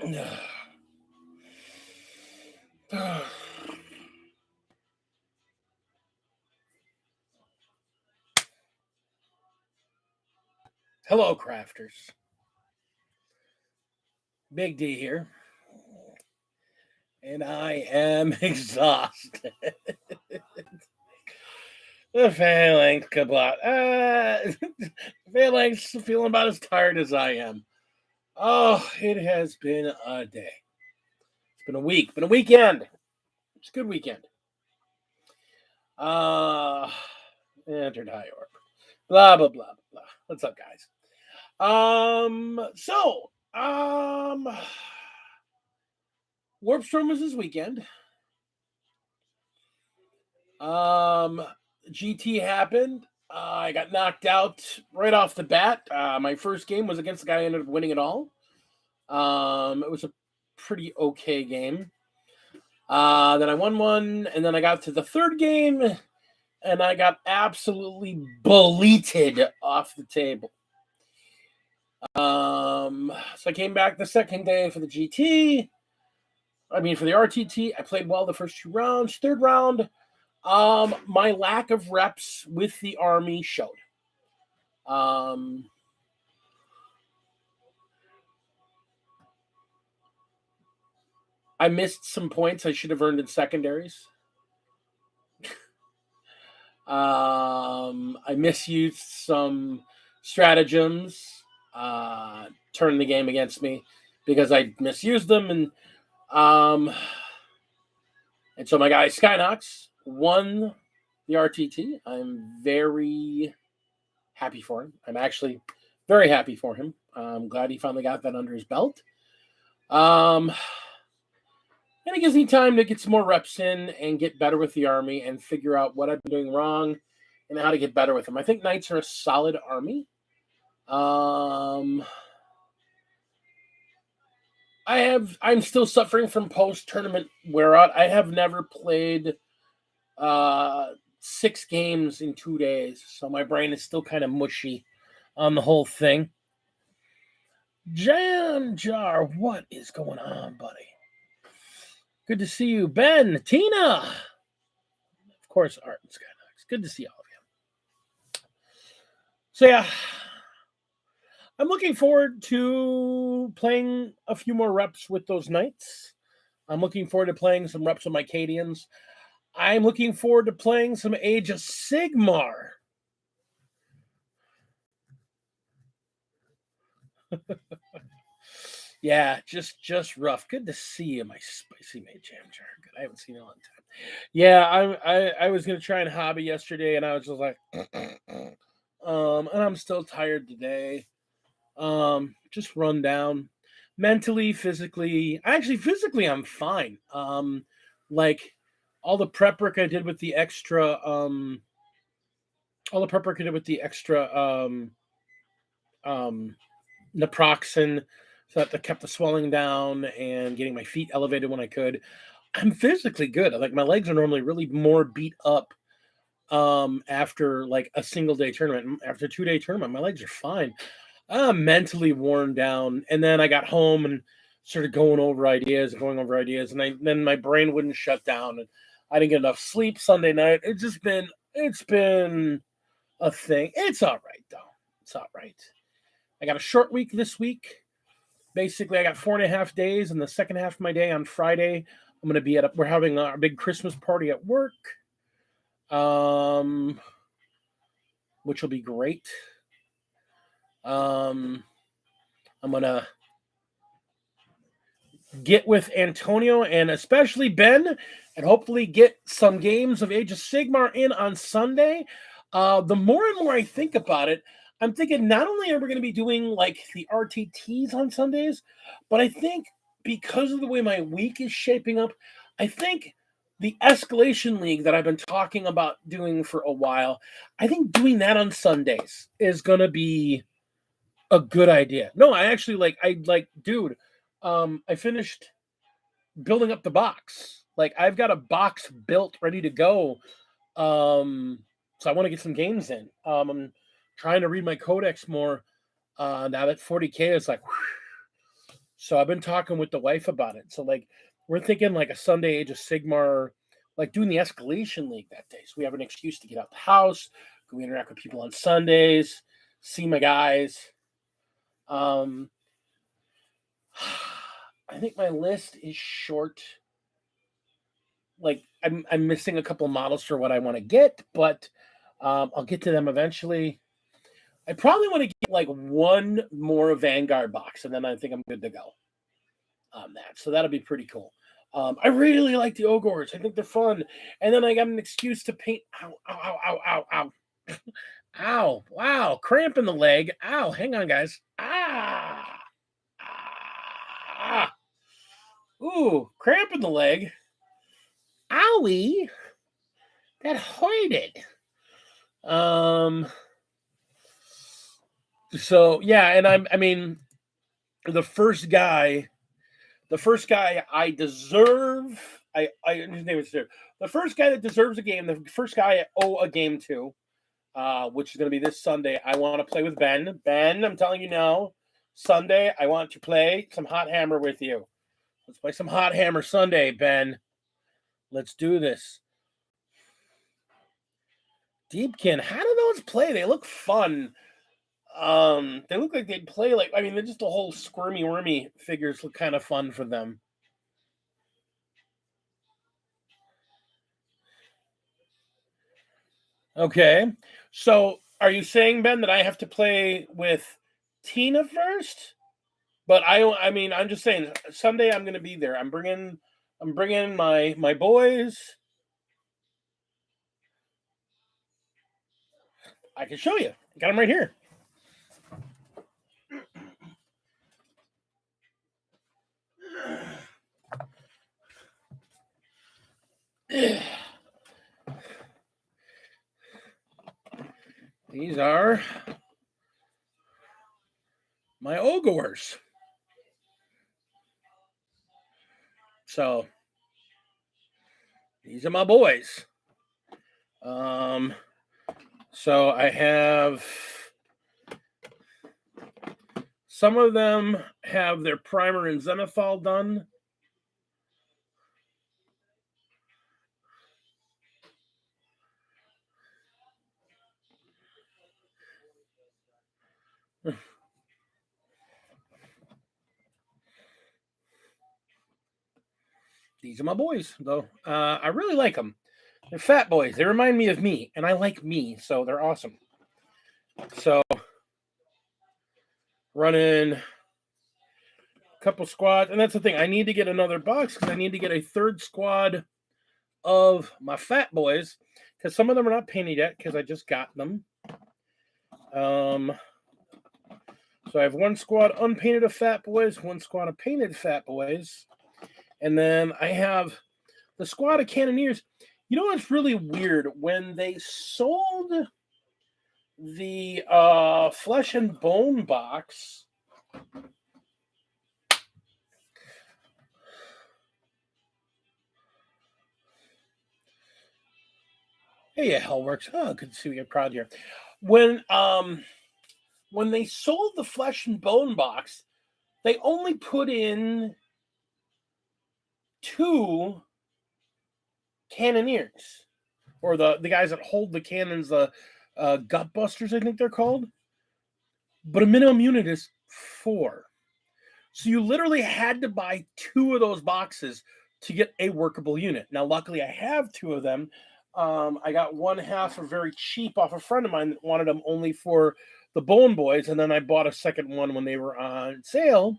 Hello, crafters. Big D here. And I am exhausted. The phalanx kablat. Phalanx feeling about as tired as I am. Oh, it has been a day. It's been a week. Been a weekend. It's a good weekend. Entered high orb. Blah blah blah blah. What's up, guys? Warp Storm was this weekend. GT happened. I got knocked out right off the bat. My first game was against the guy who ended up winning it all. It was a pretty okay game. Then I won one, and then I got to the third game, and I got absolutely bulleted off the table. So I came back the second day for the GT. I mean, for the RTT, I played well the first two rounds. Third round, my lack of reps with the army showed. I missed some points I should have earned in secondaries. I misused some stratagems, turned the game against me because I misused them, and so my guy Skynox won the RTT. I'm very happy for him. I'm actually very happy for him. I'm glad he finally got that under his belt. And it gives me time to get some more reps in and get better with the army and figure out what I've been doing wrong and how to get better with them. I think Knights are a solid army. I'm still suffering from post-tournament wear out. I have never played 6 games in 2 days, so my brain is still kind of mushy on the whole thing. Jam Jar, what is going on, buddy? Good to see you, Ben, Tina. Of course, Art and Skynox. Good to see all of you. So yeah, I'm looking forward to playing a few more reps with those Knights. I'm looking forward to playing some reps with my Cadians. I'm looking forward to playing some Age of Sigmar. Yeah, just rough. Good to see you, my spicy mate Jam Jar. Good. I haven't seen you in a long time. Yeah, I was gonna try and hobby yesterday, and I was just like, and I'm still tired today. Just run down, mentally, physically. Actually, physically, I'm fine. Like all the prep work I did with the extra, naproxen, so that kept the swelling down and getting my feet elevated when I could. I'm physically good. Like my legs are normally really more beat up after like a single day tournament. After a 2-day tournament, my legs are fine. I'm mentally worn down. And then I got home and started going over ideas, and then my brain wouldn't shut down, and I didn't get enough sleep Sunday night. It's been a thing. It's all right though. It's all right. I got a short week this week. Basically, I got 4.5 days, and the second half of my day on Friday, I'm going to be we're having a big Christmas party at work, which will be great. I'm going to get with Antonio and especially Ben, and hopefully get some games of Age of Sigmar in on Sunday. The more and more I think about it, I'm thinking not only are we going to be doing like the RTTs on Sundays, but I think because of the way my week is shaping up, I think the Escalation League that I've been talking about doing for a while, I think doing that on Sundays is going to be a good idea. No, I actually dude, I finished building up the box. Like I've got a box built ready to go. So I want to get some games in. I'm trying to read my codex more now that 40K is like, whew. So I've been talking with the wife about it. So like we're thinking like a Sunday Age of Sigmar, like doing the Escalation League that day. So we have an excuse to get out the house, go interact with people on Sundays, see my guys. I think my list is short. Like I'm missing a couple models for what I want to get, but I'll get to them eventually. I probably want to get like one more Vanguard box, and then I think I'm good to go on that. So that'll be pretty cool. I really like the Ogres. I think they're fun. And then I got an excuse to paint. Ow, ow, ow, ow, ow, ow. Ow, wow, cramp in the leg. Ow, hang on, guys. Ah. Ooh, cramp in the leg. Owie. That hurted. So yeah, and I mean, the first guy I deserve. His name is the first guy that deserves a game. The first guy I owe a game to, which is going to be this Sunday. I want to play with Ben. Ben, I'm telling you now, Sunday I want to play some Hot Hammer with you. Let's play some Hot Hammer Sunday, Ben. Let's do this. Deepkin, how do those play? They look fun. They look like they'd play like, I mean, they're just the whole squirmy wormy figures look kind of fun for them. Okay. So are you saying, Ben, that I have to play with Tina first? But I mean, I'm just saying Sunday I'm going to be there. I'm bringing my boys. I can show you. I got them right here. These are my Ogres. So these are my boys. So I have some of them have their primer and zenithal done. These are my boys, though. I really like them. They're fat boys. They remind me of me, and I like me, so they're awesome. So, running a couple squads, and that's the thing. I need to get another box because I need to get a third squad of my fat boys because some of them are not painted yet because I just got them. So I have one squad unpainted of fat boys, one squad of painted fat boys, and then I have the squad of cannoneers. You know what's really weird? When they sold the flesh and bone box, hey, yeah, hell works. Oh, good to see you proud here. When they sold the flesh and bone box, they only put in 2 cannoneers, or the guys that hold the cannons, the gut busters, I think they're called. But a minimum unit is 4. So you literally had to buy 2 of those boxes to get a workable unit. Now, luckily, I have 2 of them. I got one half for very cheap off a friend of mine that wanted them only for the Bone Boys, and then I bought a second one when they were on sale.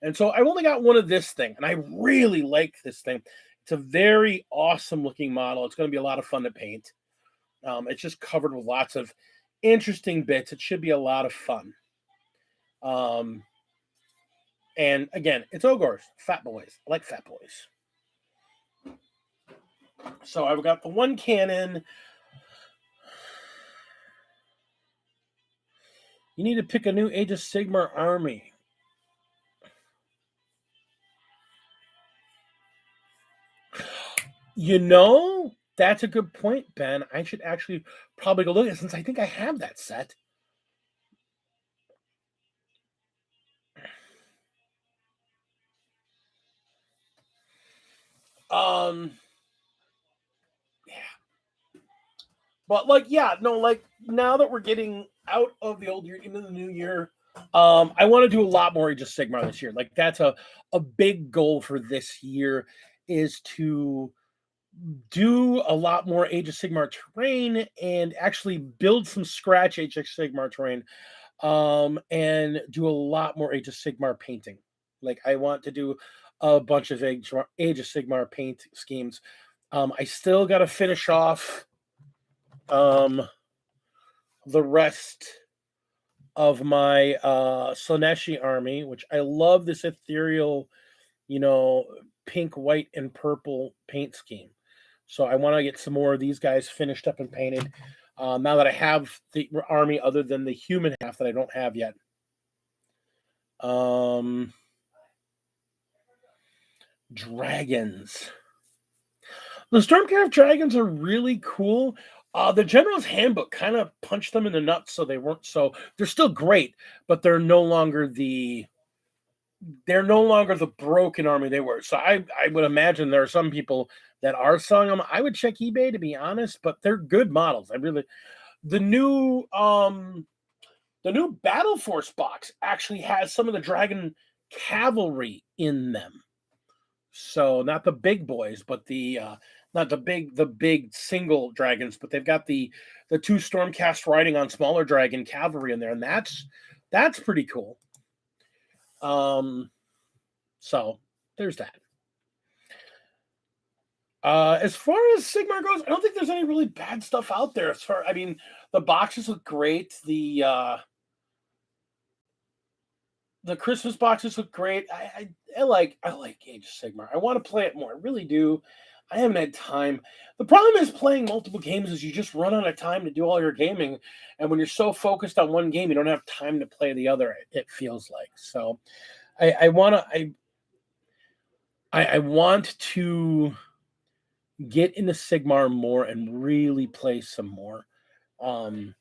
And so I've only got one of this thing, and I really like this thing. It's a very awesome looking model. It's going to be a lot of fun to paint. It's just covered with lots of interesting bits. It should be a lot of fun. And again, it's Ogres, fat boys. I like fat boys. So I've got the one cannon. You need to pick a new Age of Sigmar army. You know, that's a good point, Ben. I should actually probably go look at it since I think I have that set. Yeah. But like, yeah, no, like now that we're getting out of the old year into the new year, I want to do a lot more Age of Sigmar this year. Like that's a big goal for this year is to do a lot more Age of Sigmar terrain and actually build some scratch Age of Sigmar terrain, and do a lot more Age of Sigmar painting. Like I want to do a bunch of Age of Sigmar paint schemes. I still got to finish off the rest of my Slaneshi army, which I love this ethereal, pink, white, and purple paint scheme. So I want to get some more of these guys finished up and painted. Now that I have the army other than the human half that I don't have yet. Dragons. The Stormcraft dragons are really cool. The General's Handbook kind of punched them in the nuts, so they're still great, but they're no longer the broken army they were. So I would imagine there are some people that are selling them. I would check eBay to be honest, but they're good models. The new Battle Force box actually has some of the Dragon cavalry in them. So not the big boys, but not the big single dragons, but they've got the two Stormcast riding on smaller dragon cavalry in there, and that's pretty cool. So there's that. As far as Sigmar goes, I don't think there's any really bad stuff out there. The boxes look great. The Christmas boxes look great. I like Age of Sigmar. I want to play it more. I really do. I haven't had time. The problem is playing multiple games is you just run out of time to do all your gaming, and when you're so focused on one game, you don't have time to play the other. It feels like so. I want to get into Sigmar more and really play some more. And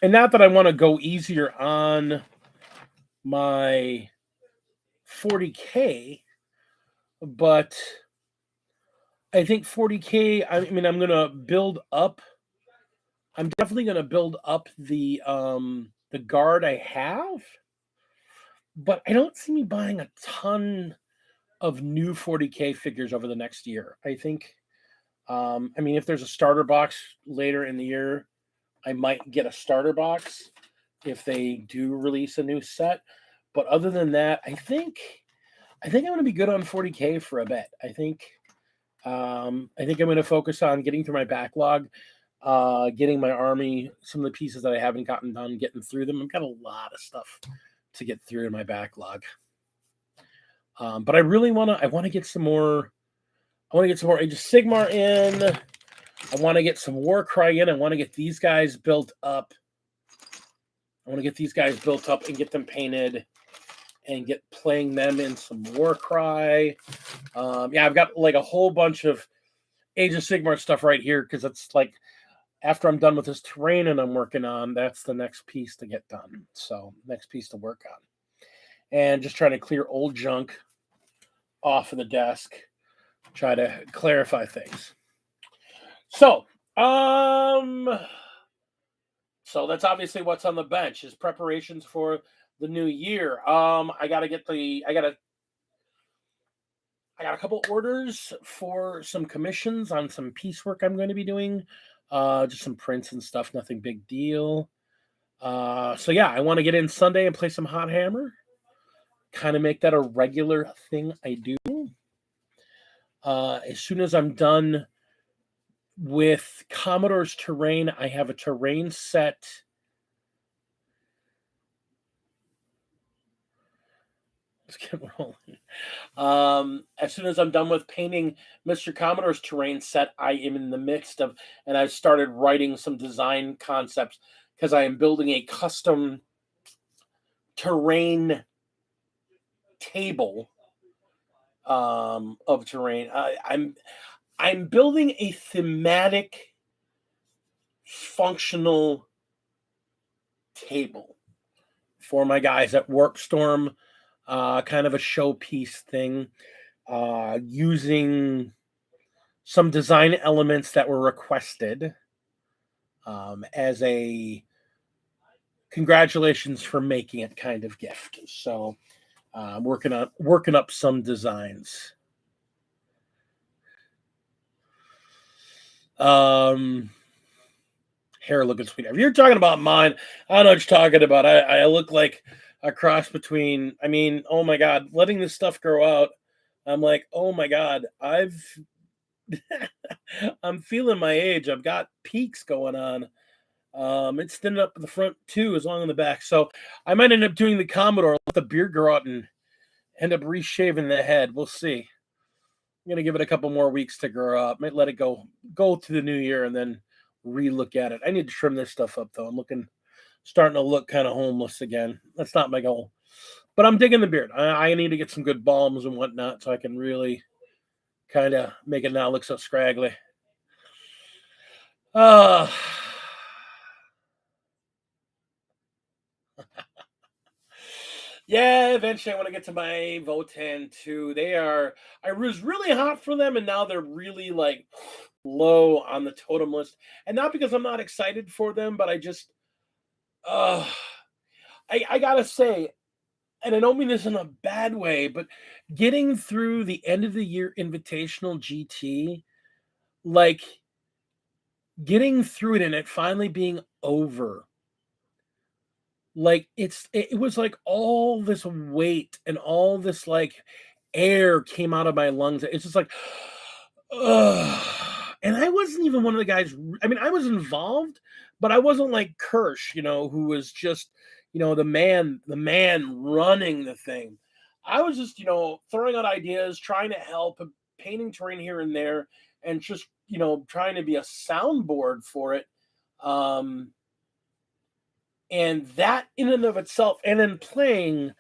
not that I want to go easier on my 40K, but I think 40K, I'm going to build up. I'm definitely going to build up the guard I have, but I don't see me buying a ton of new 40K figures over the next year. I think, if there's a starter box later in the year, I might get a starter box if they do release a new set. But other than that, I think I'm going to be good on 40K for a bit. I think I'm going to focus on getting through my backlog, getting my army, some of the pieces that I haven't gotten done, getting through them. I've got a lot of stuff to get through in my backlog. But I really want to get some more. I want to get some more Age of Sigmar in. I want to get some Warcry in. I want to get these guys built up. And get them painted and get playing them in some Warcry. I've got like a whole bunch of Age of Sigmar stuff right here because it's like after I'm done with this terrain and I'm working on, that's the next piece to get done. So next piece to work on. And just trying to clear old junk off of the desk. Try to clarify things. So that's obviously what's on the bench is preparations for the new year. I got a couple orders for some commissions on some piecework I'm going to be doing. Just some prints and stuff, nothing big deal. I want to get in Sunday and play some Hot Hammer. Kind of make that a regular thing I do. As soon as I'm done with Commodore's terrain, I have a terrain set. Let's get rolling. As soon as I'm done with painting Mr. Commodore's terrain set, I am in the midst of, and I've started writing some design concepts because I am building a custom terrain table of terrain. I'm building a thematic, functional table for my guys at Warpstorm. kind of a showpiece thing, using some design elements that were requested, as a congratulations for making it kind of gift. So I'm working up some designs. Um, Hair looking sweet. If you're talking about mine, I don't know what you're talking about. I look like a cross between. I mean, oh my god, letting this stuff grow out. I'm like, oh my god, I'm feeling my age. I've got peaks going on. It's thinning up in the front too, as long in the back. So I might end up doing the Commodore, let the beard grow out, and end up reshaving the head. We'll see. I'm gonna give it a couple more weeks to grow up. Might let it go to the new year, and then re-look at it. I need to trim this stuff up though. Starting to look kind of homeless again. That's not my goal, but I'm digging the beard. I need to get some good balms and whatnot so I can really kind of make it not look so scraggly. Uh Yeah, eventually I want to get to my Votan too. I was really hot for them, and now they're really like low on the totem list. And not because I'm not excited for them, but uh I gotta say, and I don't mean this in a bad way, but getting through the end of the year invitational GT, like getting through it and it finally being over, like it was like all this weight and all this like air came out of my lungs. It's just like, ugh. And I wasn't even one of the guys. I mean, I was involved, but I wasn't like Kirsch, who was just, the man running the thing. I was just, throwing out ideas, trying to help, painting terrain here and there, and just, trying to be a soundboard for it. Um, and that in and of itself, and then playing,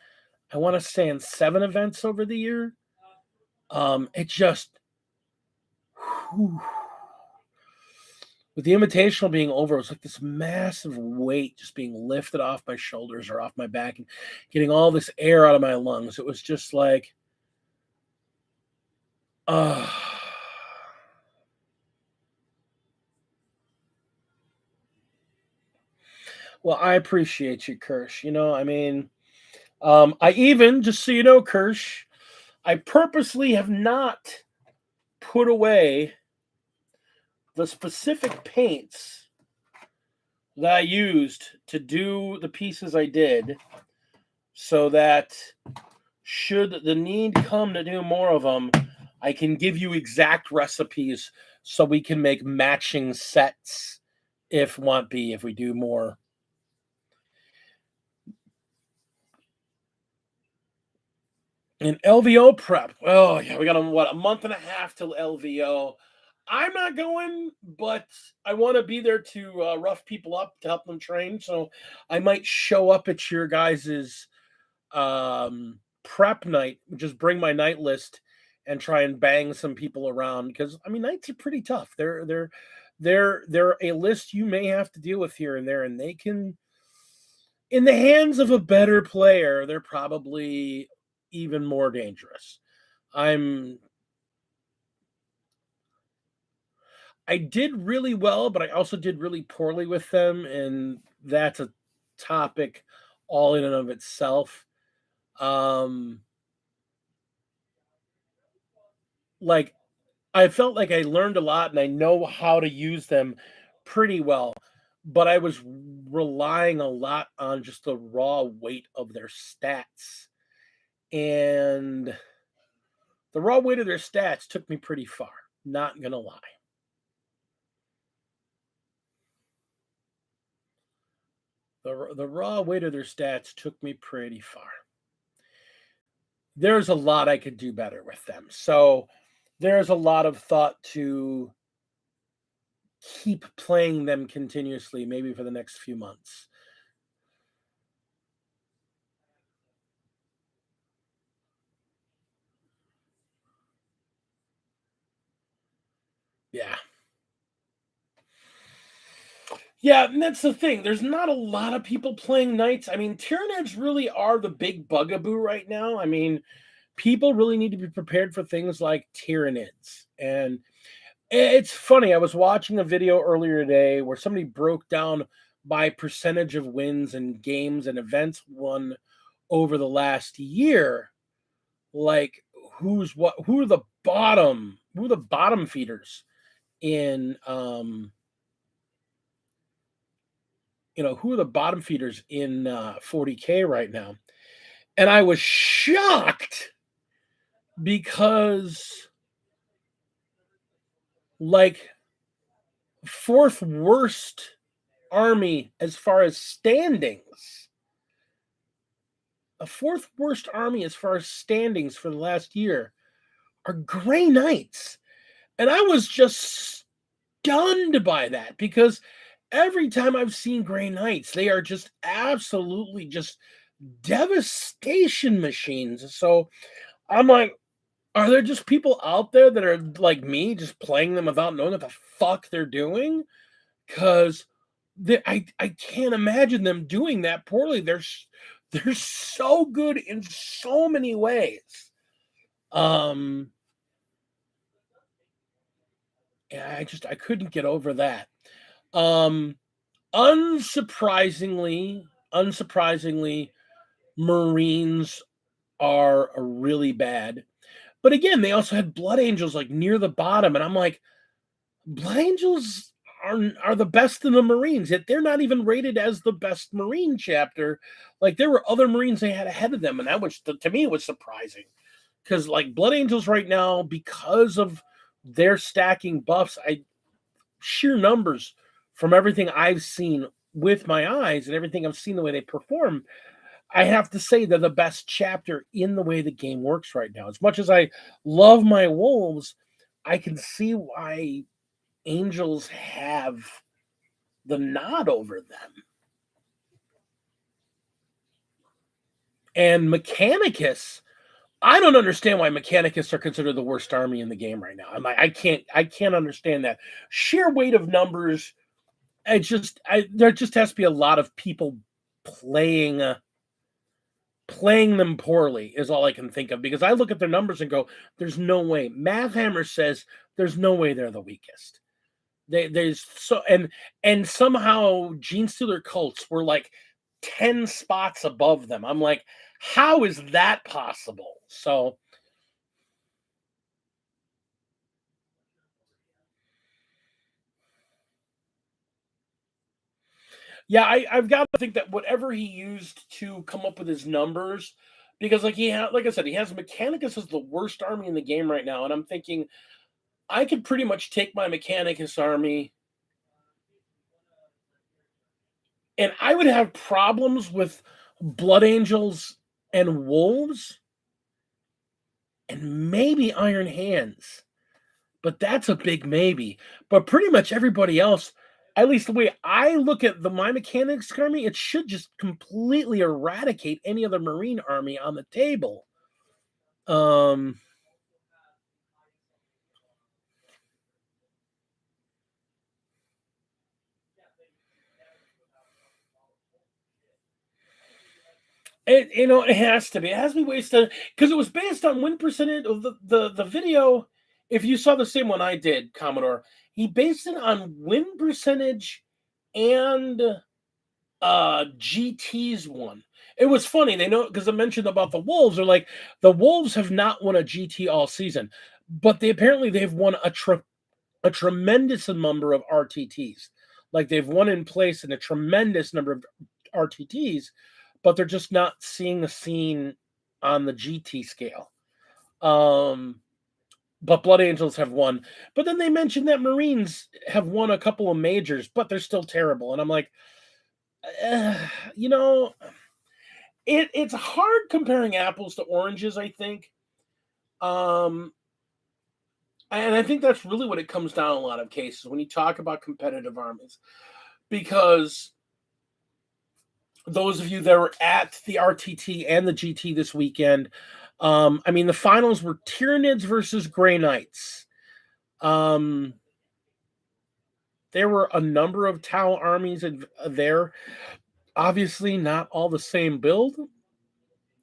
I want to say in 7 events over the year, it just, whew, with the invitational being over, it was like this massive weight just being lifted off my shoulders or off my back and getting all this air out of my lungs. It was just like, uh, well, I appreciate you, Kirsch. I mean, I even, just so you know, Kirsch, I purposely have not put away the specific paints that I used to do the pieces I did, so that should the need come to do more of them, I can give you exact recipes so we can make matching sets if want be, if we do more. And LVO prep. Oh yeah, we got a month and a half till LVO. I'm not going, but I want to be there to rough people up to help them train. So I might show up at your guys's prep night, just bring my night list and try and bang some people around, because I mean nights are pretty tough. They're a list you may have to deal with here and there, and they can, in the hands of a better player, they're probably even more dangerous. I'm I did really well, but I also did really poorly with them, and that's a topic all in and of itself. Um, like I felt like I learned a lot and I know how to use them pretty well, but I was relying a lot on just the raw weight of their stats. And the raw weight of their stats took me pretty far, not gonna lie. The raw weight of their stats took me pretty far. There's a lot I could do better with them. So there's a lot of thought to keep playing them continuously, maybe for the next few months. Yeah. Yeah, and that's the thing. There's not a lot of people playing knights. I mean, Tyranids really are the big bugaboo right now. I mean, people really need to be prepared for things like Tyranids. And it's funny. I was watching a video earlier today where somebody broke down by percentage of wins and games and events won over the last year. Like who are the bottom feeders in who are the bottom feeders in 40K right now. And I was shocked because, like, fourth worst army as far as standings, a fourth worst army as far as standings for the last year are Grey Knights. And I was just stunned by that because every time I've seen Grey Knights, they are just absolutely just devastation machines. So I'm like, are there just people out there that are like me, just playing them without knowing what the fuck they're doing? Because I can't imagine them doing that poorly. They're so good in so many ways. Um, yeah, I couldn't get over that. Um, unsurprisingly, Marines are really bad. But again, they also had Blood Angels like near the bottom, and I'm like, Blood Angels are the best in the Marines, yet they're not even rated as the best Marine chapter. Like there were other Marines they had ahead of them, and that was to me it was surprising because like Blood Angels right now, because of their stacking buffs, I sheer numbers from everything I've seen with my eyes and everything I've seen the way they perform, I have to say they're the best chapter in the way the game works right now. As much as I love my wolves, I can see why angels have the nod over them. And Mechanicus, I don't understand why Mechanicus are considered the worst army in the game right now. I can't understand that. Sheer weight of numbers, there just has to be a lot of people playing playing them poorly is all I can think of because I look at their numbers and go, there's no way. Math Hammer says there's no way they're the weakest. There's so and somehow Gene Stealer cults were like 10 spots above them. I'm like, how is that possible? So yeah, I've got to think that whatever he used to come up with his numbers, because like I said, he has Mechanicus as the worst army in the game right now, and I'm thinking I could pretty much take my Mechanicus army and I would have problems with Blood Angels and Wolves and maybe Iron Hands. But that's a big maybe. But pretty much everybody else, at least the way I look at the My Mechanics army, it should just completely eradicate any other Marine army on the table. Um it has to be. It has to be wasted because it was based on win percentage of the video. If you saw the same one I did, Commodore, he based it on win percentage and GT's one. It was funny. They know because I mentioned about the Wolves. They're like the Wolves have not won a GT all season, but they've won a tremendous number of RTTs. Like they've won in place in a tremendous number of RTTs, but they're just not seeing the scene on the GT scale. But Blood Angels have won. But then they mentioned that Marines have won a couple of majors, but they're still terrible. And I'm like, uh, you know, it's hard comparing apples to oranges, I think. Um, and I think that's really what it comes down in a lot of cases when you talk about competitive armies. Because those of you that were at the RTT and the GT this weekend, I mean, the finals were Tyranids versus Grey Knights. Um, there were a number of Tau armies there. Obviously, not all the same build,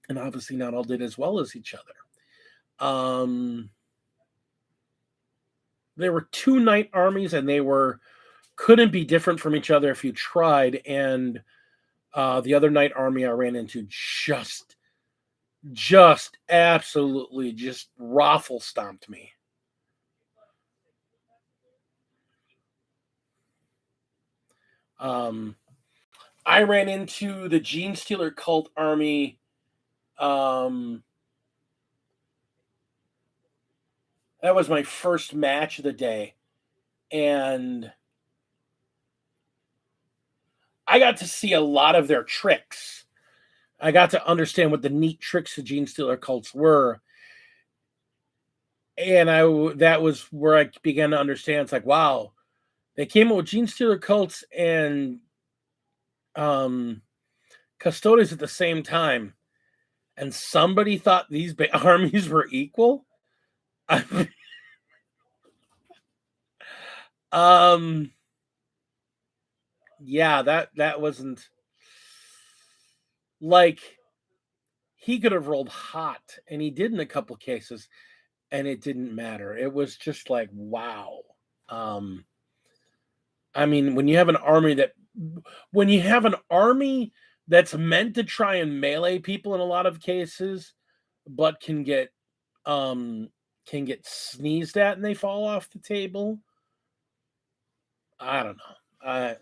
and obviously not all did as well as each other. There were 2 knight armies, and they couldn't be different from each other if you tried. And the other knight army I ran into just absolutely just raffle stomped me. I ran into the Gene Stealer cult army. That was my first match of the day, and I got to see a lot of their tricks. I got to understand what the neat tricks of Gene Stealer cults were, and that was where I began to understand. It's like, wow, they came up with Gene Stealer cults and Custodes at the same time, and somebody thought these armies were equal. Yeah, that wasn't like, he could have rolled hot, and he did in a couple cases, and it didn't matter. It was just like, wow. I mean, when you have an army that's meant to try and melee people in a lot of cases, but can get sneezed at and they fall off the table. I don't know.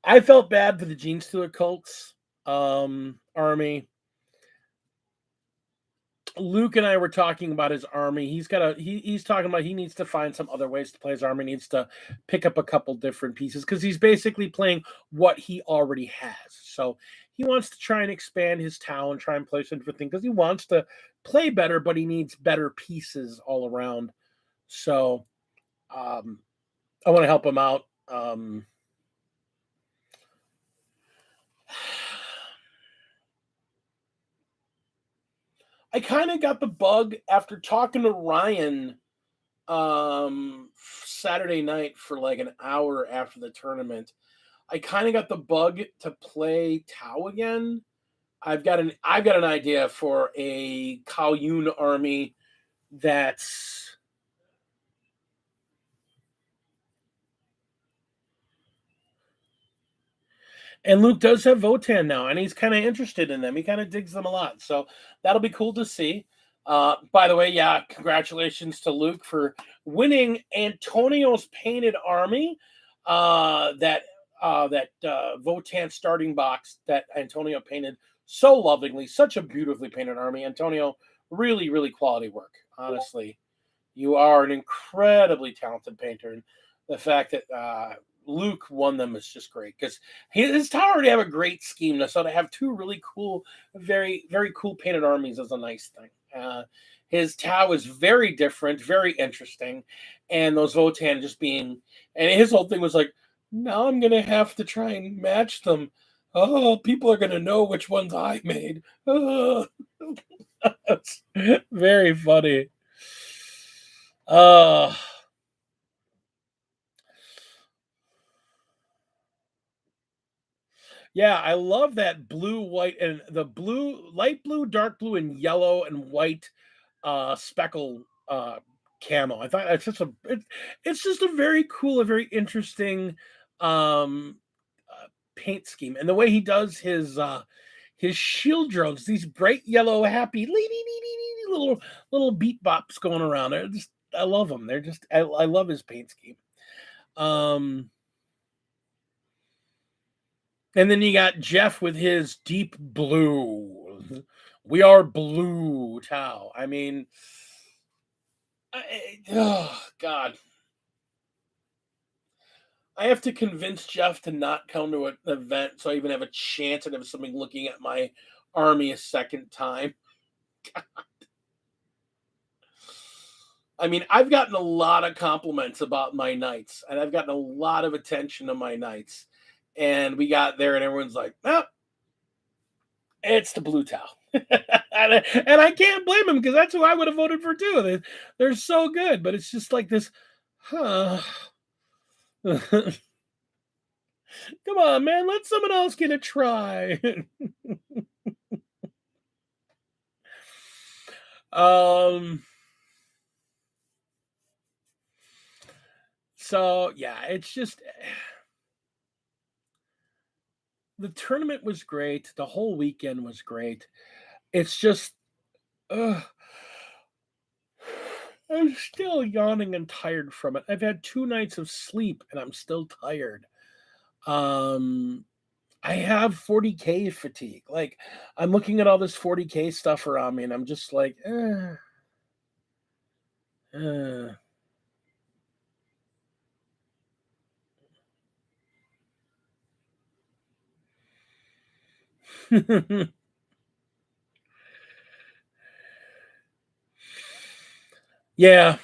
I felt bad for the Gene Stealer cults army. Luke and I were talking about his army. He's talking about he needs to find some other ways to play his army. He needs to pick up a couple different pieces because he's basically playing what he already has. So he wants to try and expand his town, try and play some different things because he wants to play better, but he needs better pieces all around. So I want to help him out. I kind of got the bug after talking to Ryan Saturday night for like an hour after the tournament. I kind of got the bug to play Tau again. I've got an idea for a Kaoyun army that's and Luke does have Votan now, and he's kind of interested in them. He kind of digs them a lot. So that'll be cool to see. By the way, yeah, congratulations to Luke for winning Antonio's painted army. That Votan starting box that Antonio painted so lovingly, such a beautifully painted army. Antonio, really, really quality work. Honestly, you are an incredibly talented painter, and the fact that Luke won them is just great because his tower already have a great scheme. So to have 2 really cool, very, very cool painted armies is a nice thing. His Tau is very different, very interesting, and those Votan just being, and his whole thing was like, now I'm gonna have to try and match them. Oh, people are gonna know which ones I made. Oh. That's very funny. Yeah, I love that blue, white, and the blue, light blue, dark blue, and yellow and white speckle camo. I thought it's just a very cool, a very interesting paint scheme. And the way he does his shield drones, these bright yellow, happy little beat bops going around. I love them. They're just I love his paint scheme. And then you got Jeff with his deep blue. We are blue Tau. I mean, oh God. I have to convince Jeff to not come to an event so I even have a chance at having somebody looking at my army a second time. God. I mean, I've gotten a lot of compliments about my knights, and I've gotten a lot of attention to my knights. And we got there, and everyone's like, "Oh, it's the blue Tau." and I can't blame him because that's who I would have voted for too. They're so good, but it's just like this, huh? Come on, man. Let someone else get a try. um. So yeah, it's just the tournament was great. The whole weekend was great. It's just, uh, I'm still yawning and tired from it. I've had 2 nights of sleep and I'm still tired. Um, I have 40K fatigue. Like, I'm looking at all this 40K stuff around me and I'm just like, uh. Yeah.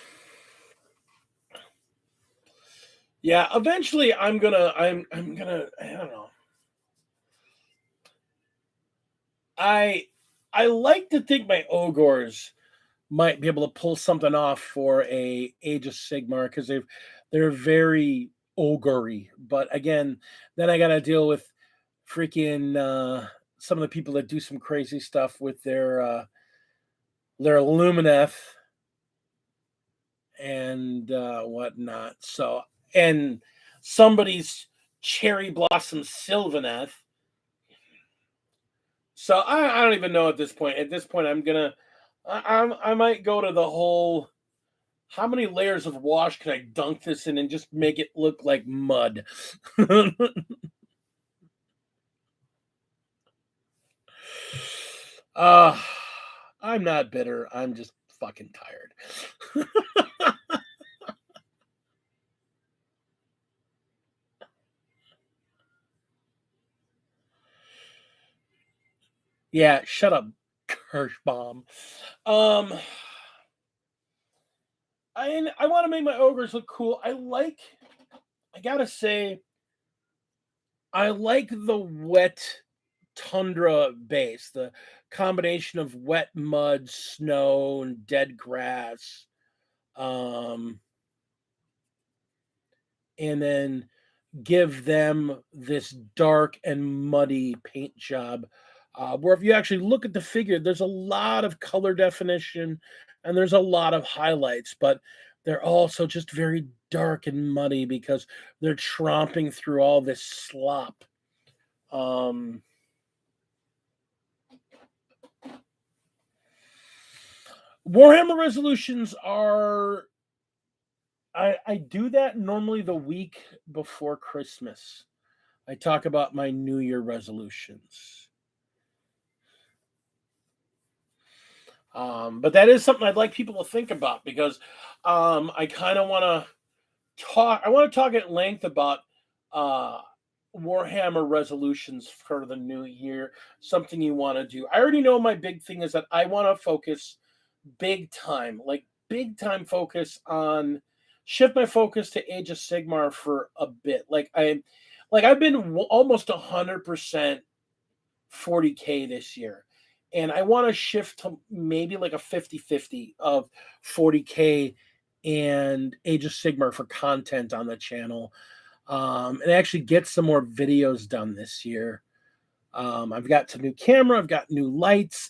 Yeah, eventually I'm gonna I don't know. I I like to think my ogres might be able to pull something off for a Age of Sigmar because they're very ogre but again, then I gotta deal with freaking some of the people that do some crazy stuff with their Lumineth and whatnot. So and somebody's cherry blossom Sylvaneth. So I don't even know at this point. At this point, I might go to the whole. How many layers of wash can I dunk this in and just make it look like mud? uh, I'm not bitter. I'm just fucking tired. Yeah, shut up, Kirschbaum. Um, I want to make my ogres look cool. I gotta say, I like the wet tundra base, the combination of wet mud, snow, and dead grass. Um, and then give them this dark and muddy paint job. Where if you actually look at the figure, there's a lot of color definition and there's a lot of highlights, but they're also just very dark and muddy because they're tromping through all this slop. Um, Warhammer resolutions are I do that normally the week before Christmas. I talk about my New Year resolutions. But that is something I'd like people to think about because I kind of want to talk. I want to talk at length about uh, Warhammer resolutions for the new year. Something you want to do. I already know my big thing is that I want to focus big time focus on shift my focus to Age of Sigmar for a bit. I've been almost 100% 40K this year. And I want to shift to maybe like a 50-50 of 40K and Age of Sigmar for content on the channel. And actually get some more videos done this year. I've got some new camera, I've got new lights.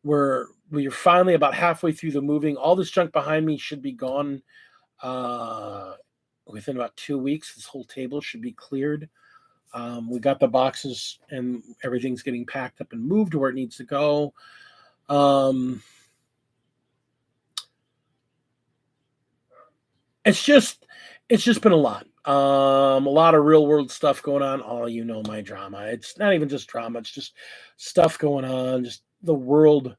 We're finally about halfway through the moving. All this junk behind me should be gone within about 2 weeks. This whole table should be cleared. We got the boxes and everything's getting packed up and moved to where it needs to go. It's just been a lot. A lot of real world stuff going on. Oh, you know my drama. It's not even just drama. It's just stuff going on. Just the world.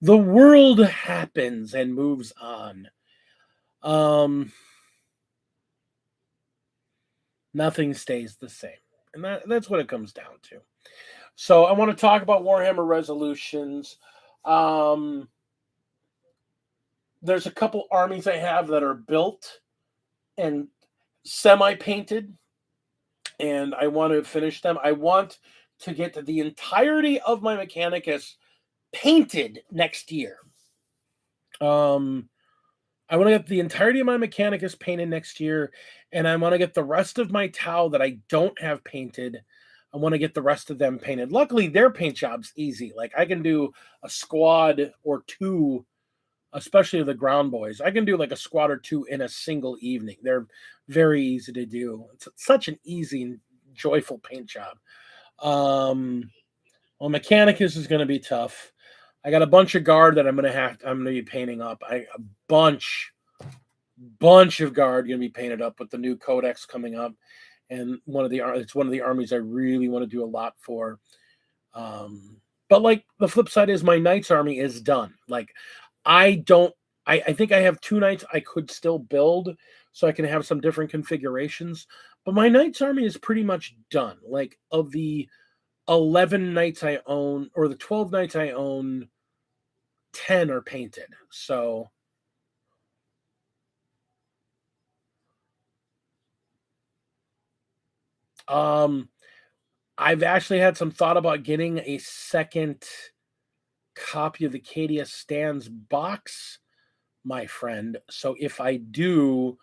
The world happens and moves on. Nothing stays the same, and that's what it comes down to. So I want to talk about Warhammer resolutions. Um, there's a couple armies I have that are built and semi-painted, and I want to finish them. I want to get the entirety of my Mechanicus painted next year. Um, I want to get the entirety of my Mechanicus painted next year, and I want to get the rest of my Tau that I don't have painted. I want to get the rest of them painted. Luckily, their paint job's easy. Like I can do a squad or two, especially the ground boys. I can do like a squad or two in a single evening. They're very easy to do. It's such an easy and joyful paint job. Well, Mechanicus is going to be tough. I got a bunch of guard that I'm gonna be painting up. A bunch of guard gonna be painted up with the new codex coming up, and it's one of the armies I really want to do a lot for. But like the flip side is my Knights army is done. Like I think I have 2 Knights I could still build so I can have some different configurations, but my Knights army is pretty much done. Like of the 11 Knights I own, or the 12 Knights I own, 10 are painted. So I've actually had some thought about getting a second copy of the Cadia Stands box, my friend. So if I do,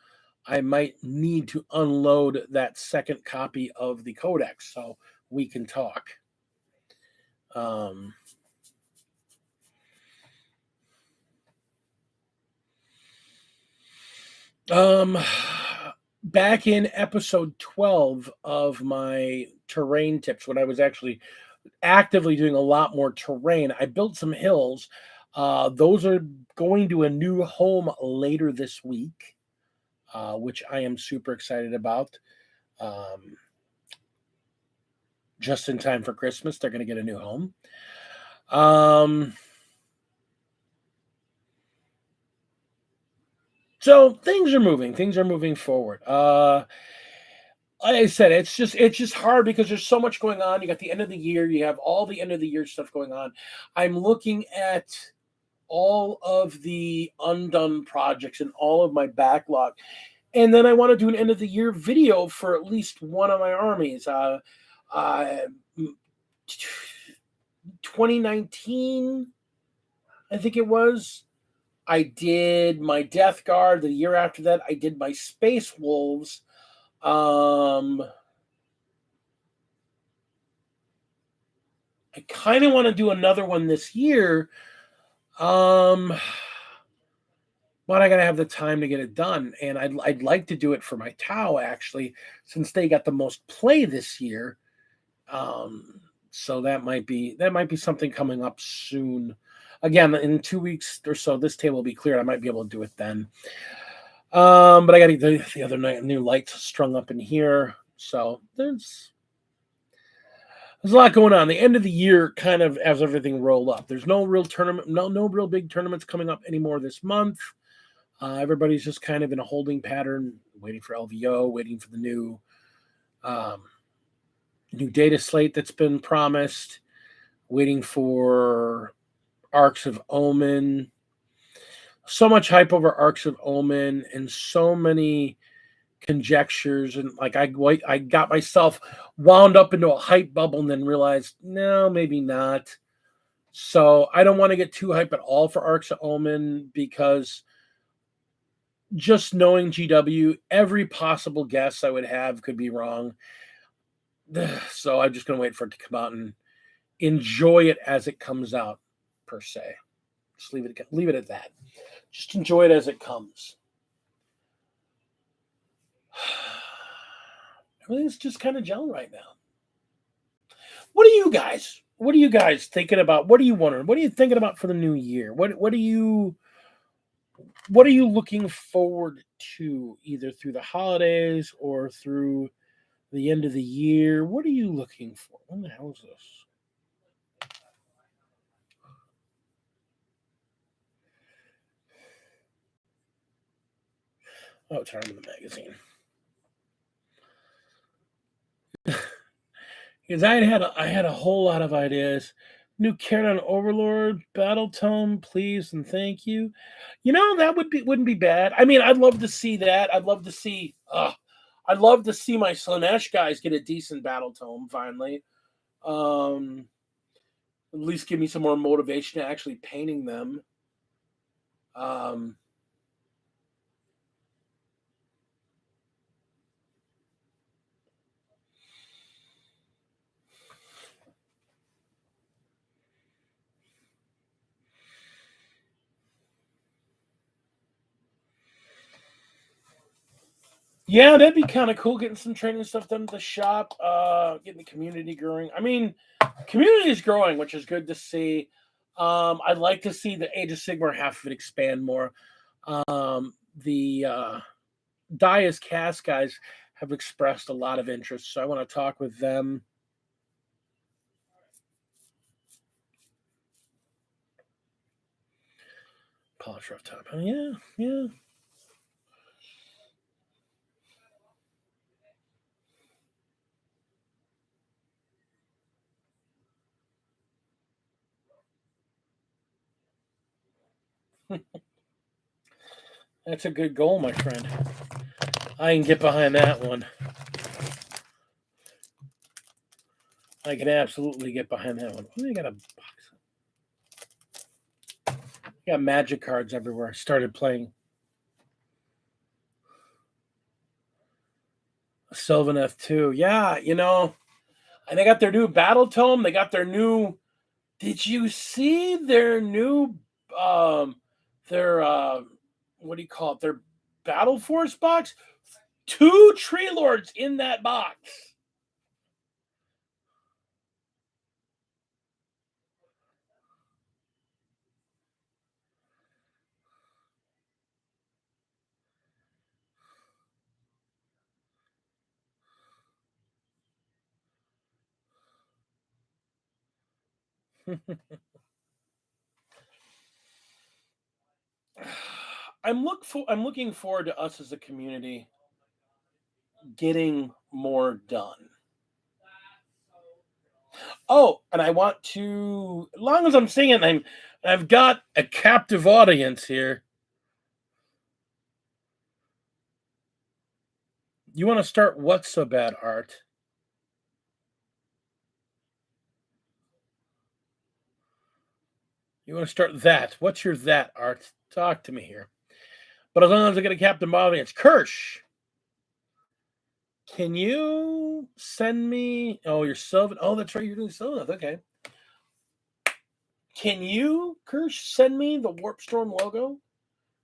I might need to unload that second copy of the codex so we can talk. Back in episode 12 of my terrain tips, when I was actually actively doing a lot more terrain, I built some hills. Those are going to a new home later this week, which I am super excited about. Just in time for Christmas, they're going to get a new home. So things are moving forward. Like I said, it's just hard because there's so much going on. You got the end of the year, you have all the end of the year stuff going on. I'm looking at all of the undone projects and all of my backlog. And then I want to do an end of the year video for at least one of my armies. 2019, I think it was. I did my Death Guard. The year after that, I did my Space Wolves. I kind of want to do another one this year. But I gotta have the time to get it done, and I'd like to do it for my Tau actually, since they got the most play this year. So that might be something coming up soon. Again, in 2 weeks or so, this table will be cleared. I might be able to do it then. But I got to get the other new lights strung up in here. So there's a lot going on. The end of the year kind of has everything rolled up. There's no real tournament, no real big tournaments coming up anymore this month. Everybody's just kind of in a holding pattern, waiting for LVO, waiting for the new data slate that's been promised, waiting for Arcs of Omen. So much hype over Arcs of Omen and so many conjectures, and like I got myself wound up into a hype bubble and then realized, no, maybe not. So I don't want to get too hype at all for Arcs of Omen, because just knowing GW, every possible guess I would have could be wrong. So I'm just going to wait for it to come out and enjoy it as it comes out, per se. Just leave it at that. Just enjoy it as it comes. Everything's just kind of gelling right now. What are you guys thinking about? What are you wondering? What are you thinking about for the new year? What are you looking forward to, either through the holidays or through the end of the year? What are you looking for? What the hell is this? Oh, it's Harmon the magazine. Because I had a whole lot of ideas. New Karen Overlord, Battle Tome, please and thank you. You know, that wouldn't be bad. I mean, I'd love to see that. I'd love to see my Slanesh guys get a decent Battle Tome finally. At least give me some more motivation to actually painting them. Yeah, that'd be kind of cool. Getting some training stuff done at the shop, getting the community growing. I mean, community is growing, which is good to see. I'd like to see the Age of Sigmar half of it expand more. The Dias Cast guys have expressed a lot of interest, so I want to talk with them. Polish rough top. Yeah, yeah. That's a good goal, my friend. I can get behind that one. I can absolutely get behind that one. Oh, I got a box. Got magic cards everywhere. I started playing Sylvaneth too. Yeah, you know, and they got their new battle tome. They got their new. Did you see their new their what do you call it? Their Battle Force box? 2 Tree Lords in that box. I'm looking forward to us as a community getting more done. Oh, and I want to, as long as I'm singing, I've got a captive audience here. You want to start What's So Bad, Art? You want to start that? What's your that, Art? Talk to me here. But as long as I get a captive audience, Kirsch, can you send me? Oh, you're Sylvan. Oh, that's right. You're doing Sylvan. Okay. Can you, Kirsch, send me the Warp Storm logo?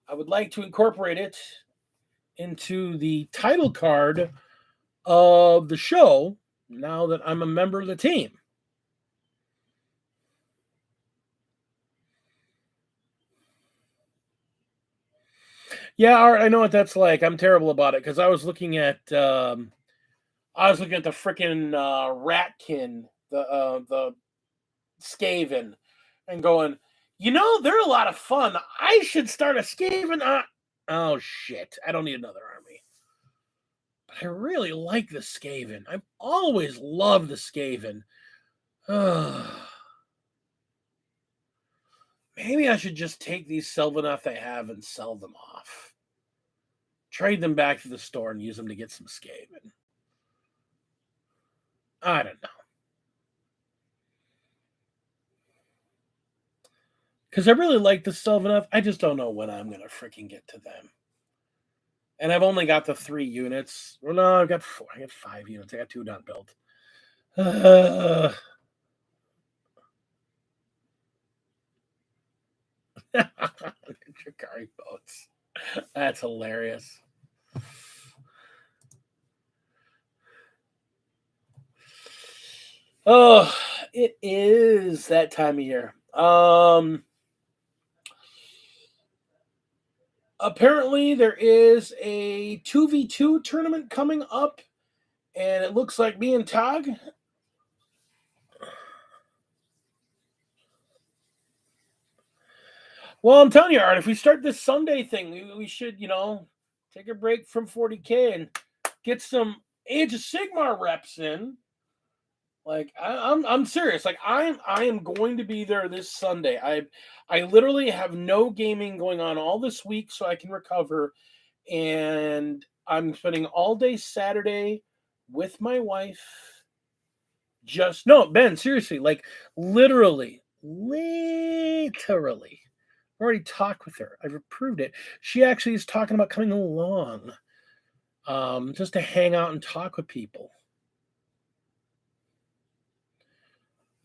I would like to incorporate it into the title card of the show now that I'm a member of the team. Yeah, Art, I know what that's like. I'm terrible about it because I was looking at the freaking Ratkin, the Skaven, and going, you know, they're a lot of fun. I should start a Skaven. Oh shit! I don't need another army. But I really like the Skaven. I've always loved the Skaven. Maybe I should just take these Sylvaneth I have and sell them off. Trade them back to the store and use them to get some Skaven. I don't know. Because I really like the Sylvaneth. I just don't know when I'm going to freaking get to them. And I've only got the 3 units. Well, no, I've got 4. I got 5 units. I got 2 not built. Drakari boats. That's hilarious. Oh, it is that time of year. Apparently there is a 2v2 tournament coming up, and it looks like me and Tog. Well, I'm telling you, Art, if we start this Sunday thing, we should, you know, take a break from 40K and get some Age of Sigmar reps in. Like I'm serious. Like I am going to be there this Sunday. I literally have no gaming going on all this week, so I can recover. And I'm spending all day Saturday with my wife. Just no, Ben, seriously, like literally. I've already talked with her. I've approved it. She actually is talking about coming along. Just to hang out and talk with people.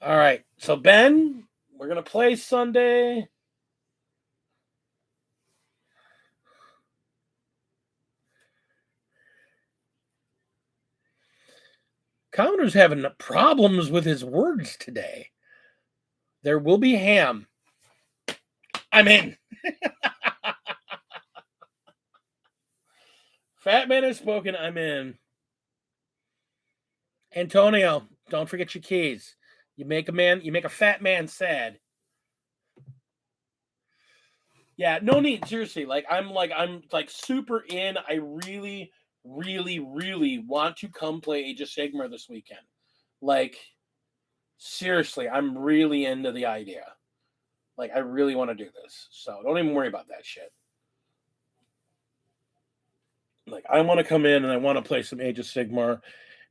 All right. So Ben, we're gonna play Sunday. Commodore's having problems with his words today. There will be ham. I'm in. Fat man has spoken. I'm in. Antonio, don't forget your keys. You make a fat man sad. Yeah, no need. Seriously, I'm super in. I really, really, really want to come play Age of Sigmar this weekend. Like, seriously, I'm really into the idea. Like, I really want to do this. So don't even worry about that shit. Like, I want to come in and I want to play some Age of Sigmar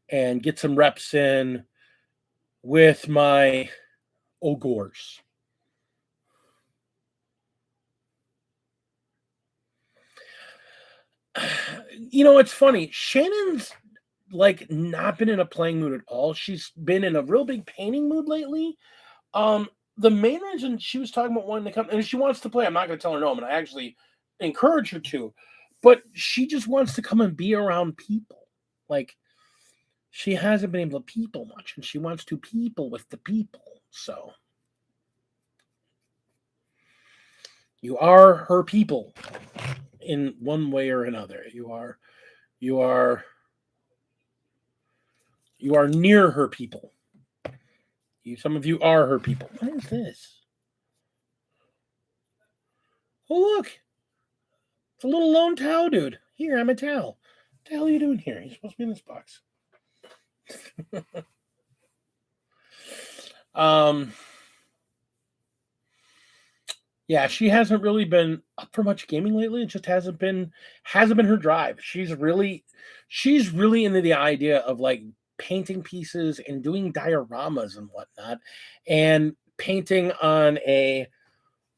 and get some reps in with my ogres. You know, it's funny. Shannon's like not been in a playing mood at all. She's been in a real big painting mood lately. The main reason she was talking about wanting to come, and she wants to play, I'm not going to tell her no. I'm going to actually encourage her to, but she just wants to come and be around people. Like, she hasn't been able to people much, and she wants to people with the people. So you are her people in one way or another. You are near her people. Some of you are her people. What is this? Oh, look. It's a little lone towel dude. Here, I'm a towel. What the hell are you doing here? You're supposed to be in this box. Yeah, she hasn't really been up for much gaming lately. It just hasn't been her drive. She's really into the idea of like painting pieces and doing dioramas and whatnot, and painting on a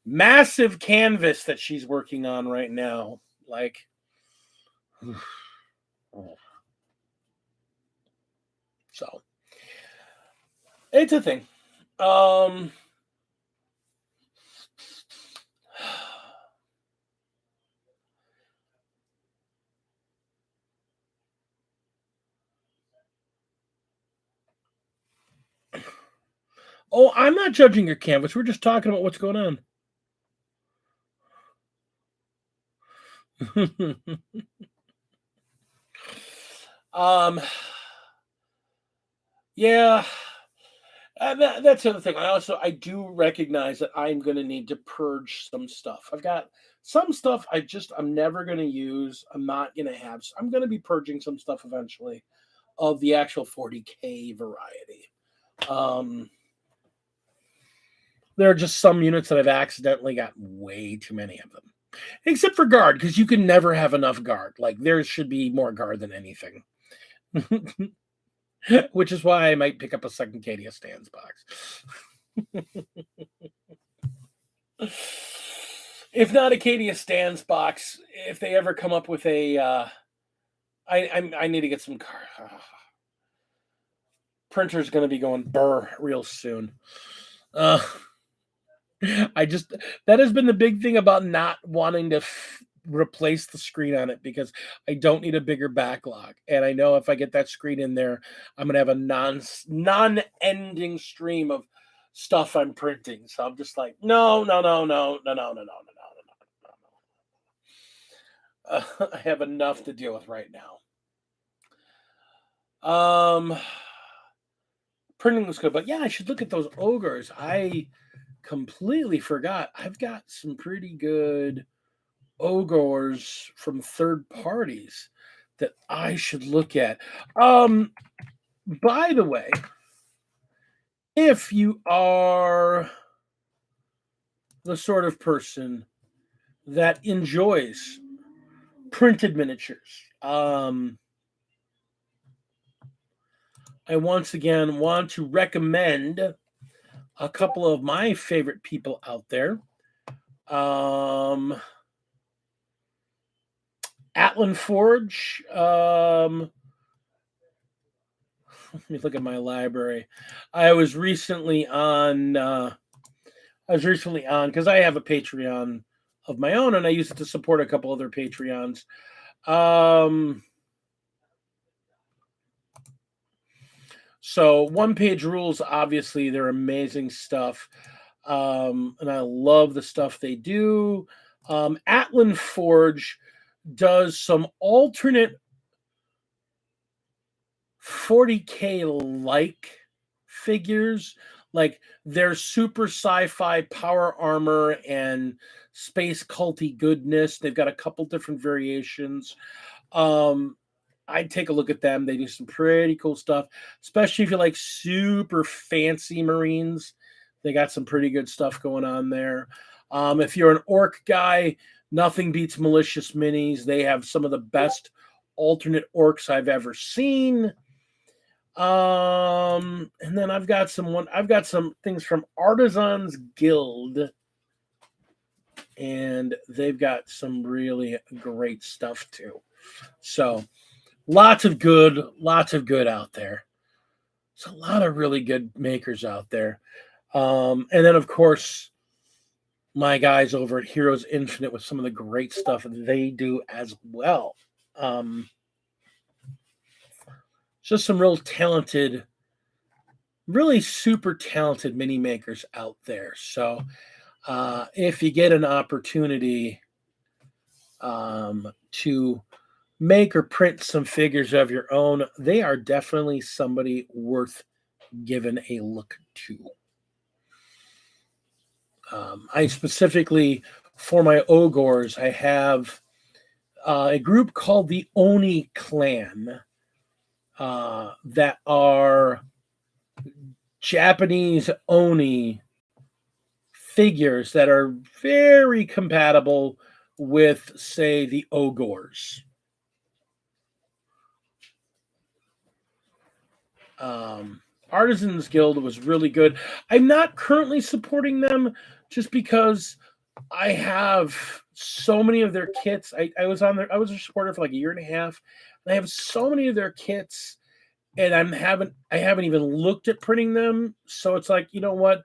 massive canvas that she's working on right now. Like, so it's a thing. Oh, I'm not judging your canvas. We're just talking about what's going on. Yeah, that's the other thing. I do recognize that I'm going to need to purge some stuff. I've got some stuff I'm never going to use. I'm not going to have. I'm going to be purging some stuff eventually of the actual 40K variety. There are just some units that I've accidentally got way too many of them. Except for guard, because you can never have enough guard. Like, there should be more guard than anything. Which is why I might pick up a second Cadia Stands box. If not a Cadia Stands box, if they ever come up with a... I need to get some... Printer's going to be going burr real soon. That has been the big thing about not wanting to replace the screen on it, because I don't need a bigger backlog, and I know if I get that screen in there, I'm gonna have a non-ending stream of stuff I'm printing. So I'm just like, no. I have enough to deal with right now. Printing was good, but yeah, I should look at those ogres. I completely forgot. I've got some pretty good ogres from third parties that I should look at. By the way, if you are the sort of person that enjoys printed miniatures, I once again want to recommend a couple of my favorite people out there. Atlan Forge. Let me look at my library. I was recently on because I have a Patreon of my own, and I use it to support a couple other Patreons. So one page rules, obviously, they're amazing stuff. And I love the stuff they do. Atlan Forge does some alternate 40K like figures, like their super sci-fi power armor and space culty goodness. They've got a couple different variations. Um, I'd take a look at them. They do some pretty cool stuff, especially if you like super fancy Marines. They got some pretty good stuff going on there. If you're an orc guy, nothing beats Malicious Minis. They have some of the best alternate orcs I've ever seen. And then I've got some things from Artisans Guild, and they've got some really great stuff too. So lots of good out there. There's a lot of really good makers out there. And then of course my guys over at Heroes Infinite with some of the great stuff they do as well. Just some real talented, really super talented mini makers out there. So if you get an opportunity to make or print some figures of your own, they are definitely somebody worth giving a look to. I specifically, for my Ogors, I have a group called the Oni Clan that are Japanese Oni figures that are very compatible with, say, the Ogors. Artisans Guild was really good. I'm not currently supporting them just because I have so many of their kits. I was a supporter for like a year and a half, and I have so many of their kits, and I haven't even looked at printing them. So it's like, you know what?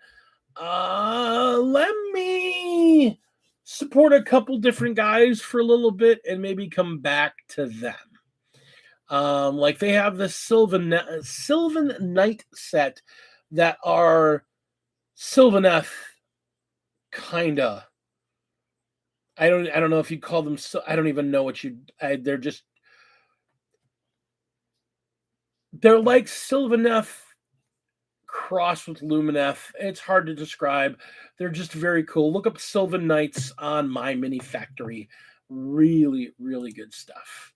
Let me support a couple different guys for a little bit and maybe come back to them. Like they have the Sylvan Knight set that are Sylvaneth kinda. I don't know if you call them. I don't even know what you. They're like Sylvaneth crossed with Lumineth. It's hard to describe. They're just very cool. Look up Sylvan Knights on My Mini Factory. Really, really good stuff.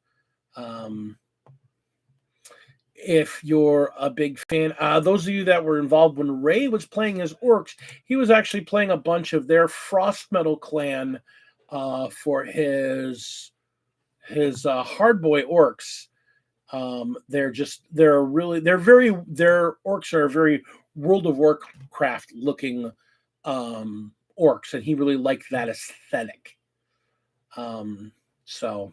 If you're a big fan, those of you that were involved when Ray was playing his orcs, he was actually playing a bunch of their Frost Metal clan for his Hardboy orcs. Their orcs are very World of Warcraft looking orcs, and he really liked that aesthetic. So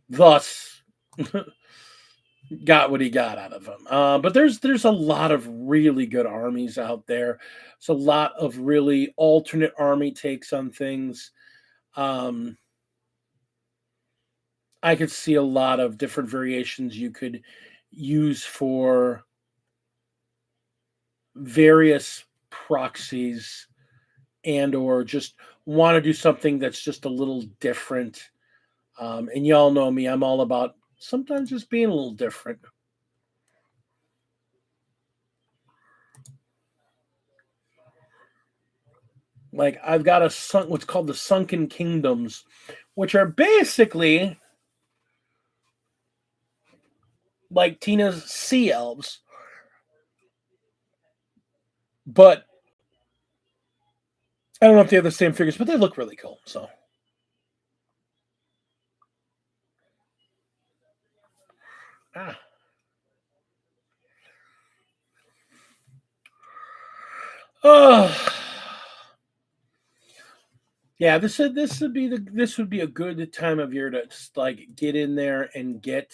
thus got what he got out of him. But there's a lot of really good armies out there. It's a lot of really alternate army takes on things. I could see a lot of different variations you could use for various proxies, and or just want to do something that's just a little different. And y'all know me, I'm all about sometimes just being a little different. Like I've got what's called the Sunken Kingdoms, which are basically like Tina's sea elves, but I don't know if they have the same figures, but they look really cool. So, oh, yeah. This would be a good time of year to just, like, get in there and get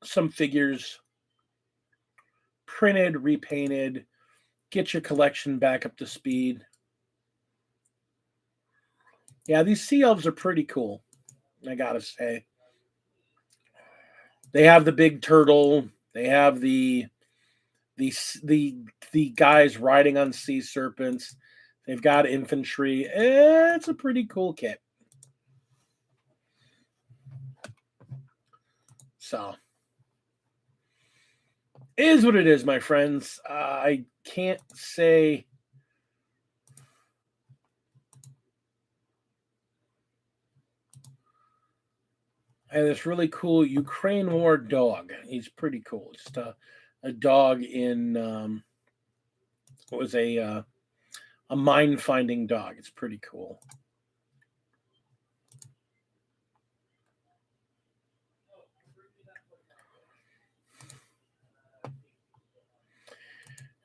some figures printed, repainted, get your collection back up to speed. Yeah, these sea elves are pretty cool, I gotta say. They have the big turtle. They have the guys riding on sea serpents. They've got infantry. It's a pretty cool kit. So, is what it is, my friends. I can't say. I have this really cool Ukraine War dog. He's pretty cool. Just a dog in what was a mine finding dog. It's pretty cool.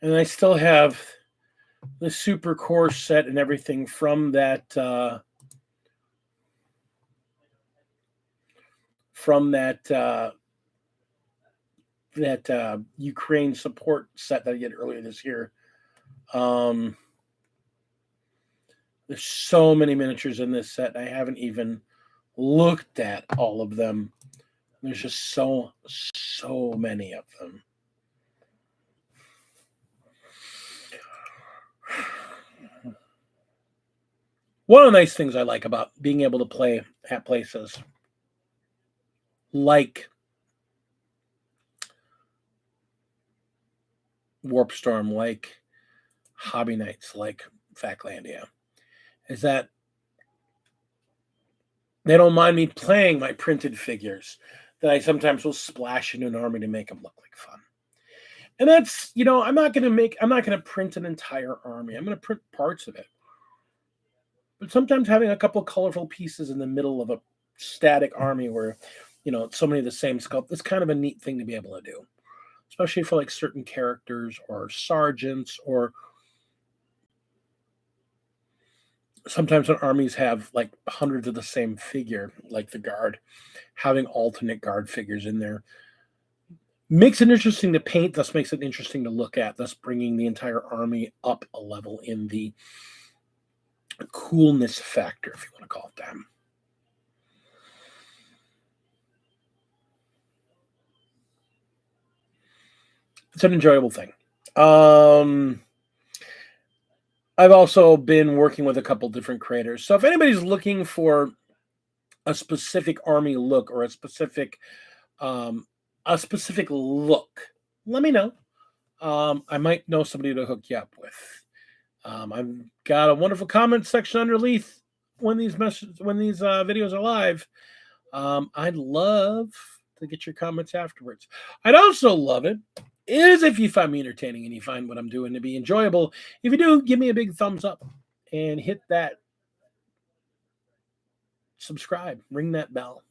And I still have the super core set and everything from that Ukraine support set that I did earlier this year. There's so many miniatures in this set. I haven't even looked at all of them. There's just so many of them. One of the nice things I like about being able to play at places like Warp Storm, like Hobby Nights, like Factlandia, is that they don't mind me playing my printed figures that I sometimes will splash into an army to make them look like fun. And that's, I'm not going to print an entire army. I'm going to print parts of it. But sometimes having a couple of colorful pieces in the middle of a static army where, so many of the same sculpt, it's kind of a neat thing to be able to do, especially for like certain characters or sergeants, or sometimes when armies have like hundreds of the same figure, like the guard, having alternate guard figures in there makes it interesting to paint, thus makes it interesting to look at, thus bringing the entire army up a level in the coolness factor, if you want to call it that. It's an enjoyable thing. I've also been working with a couple different creators. So if anybody's looking for a specific army look or a specific look, let me know. I might know somebody to hook you up with. I've got a wonderful comment section underneath when these videos are live. I'd love to get your comments afterwards. I'd also love it is if you find me entertaining and you find what I'm doing to be enjoyable. If you do, give me a big thumbs up and hit that subscribe, ring that bell.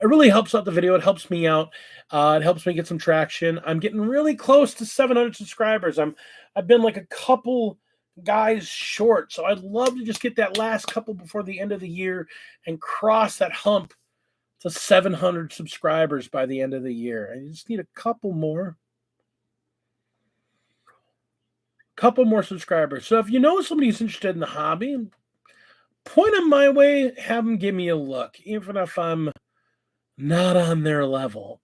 It really helps out the video. It helps me out. It helps me get some traction. I'm getting really close to 700 subscribers. I've been like a couple guys short, so I'd love to just get that last couple before the end of the year and cross that hump to 700 subscribers by the end of the year. I just need a couple more subscribers. So if you know somebody who's interested in the hobby, point them my way, have them give me a look, even if I'm not on their level.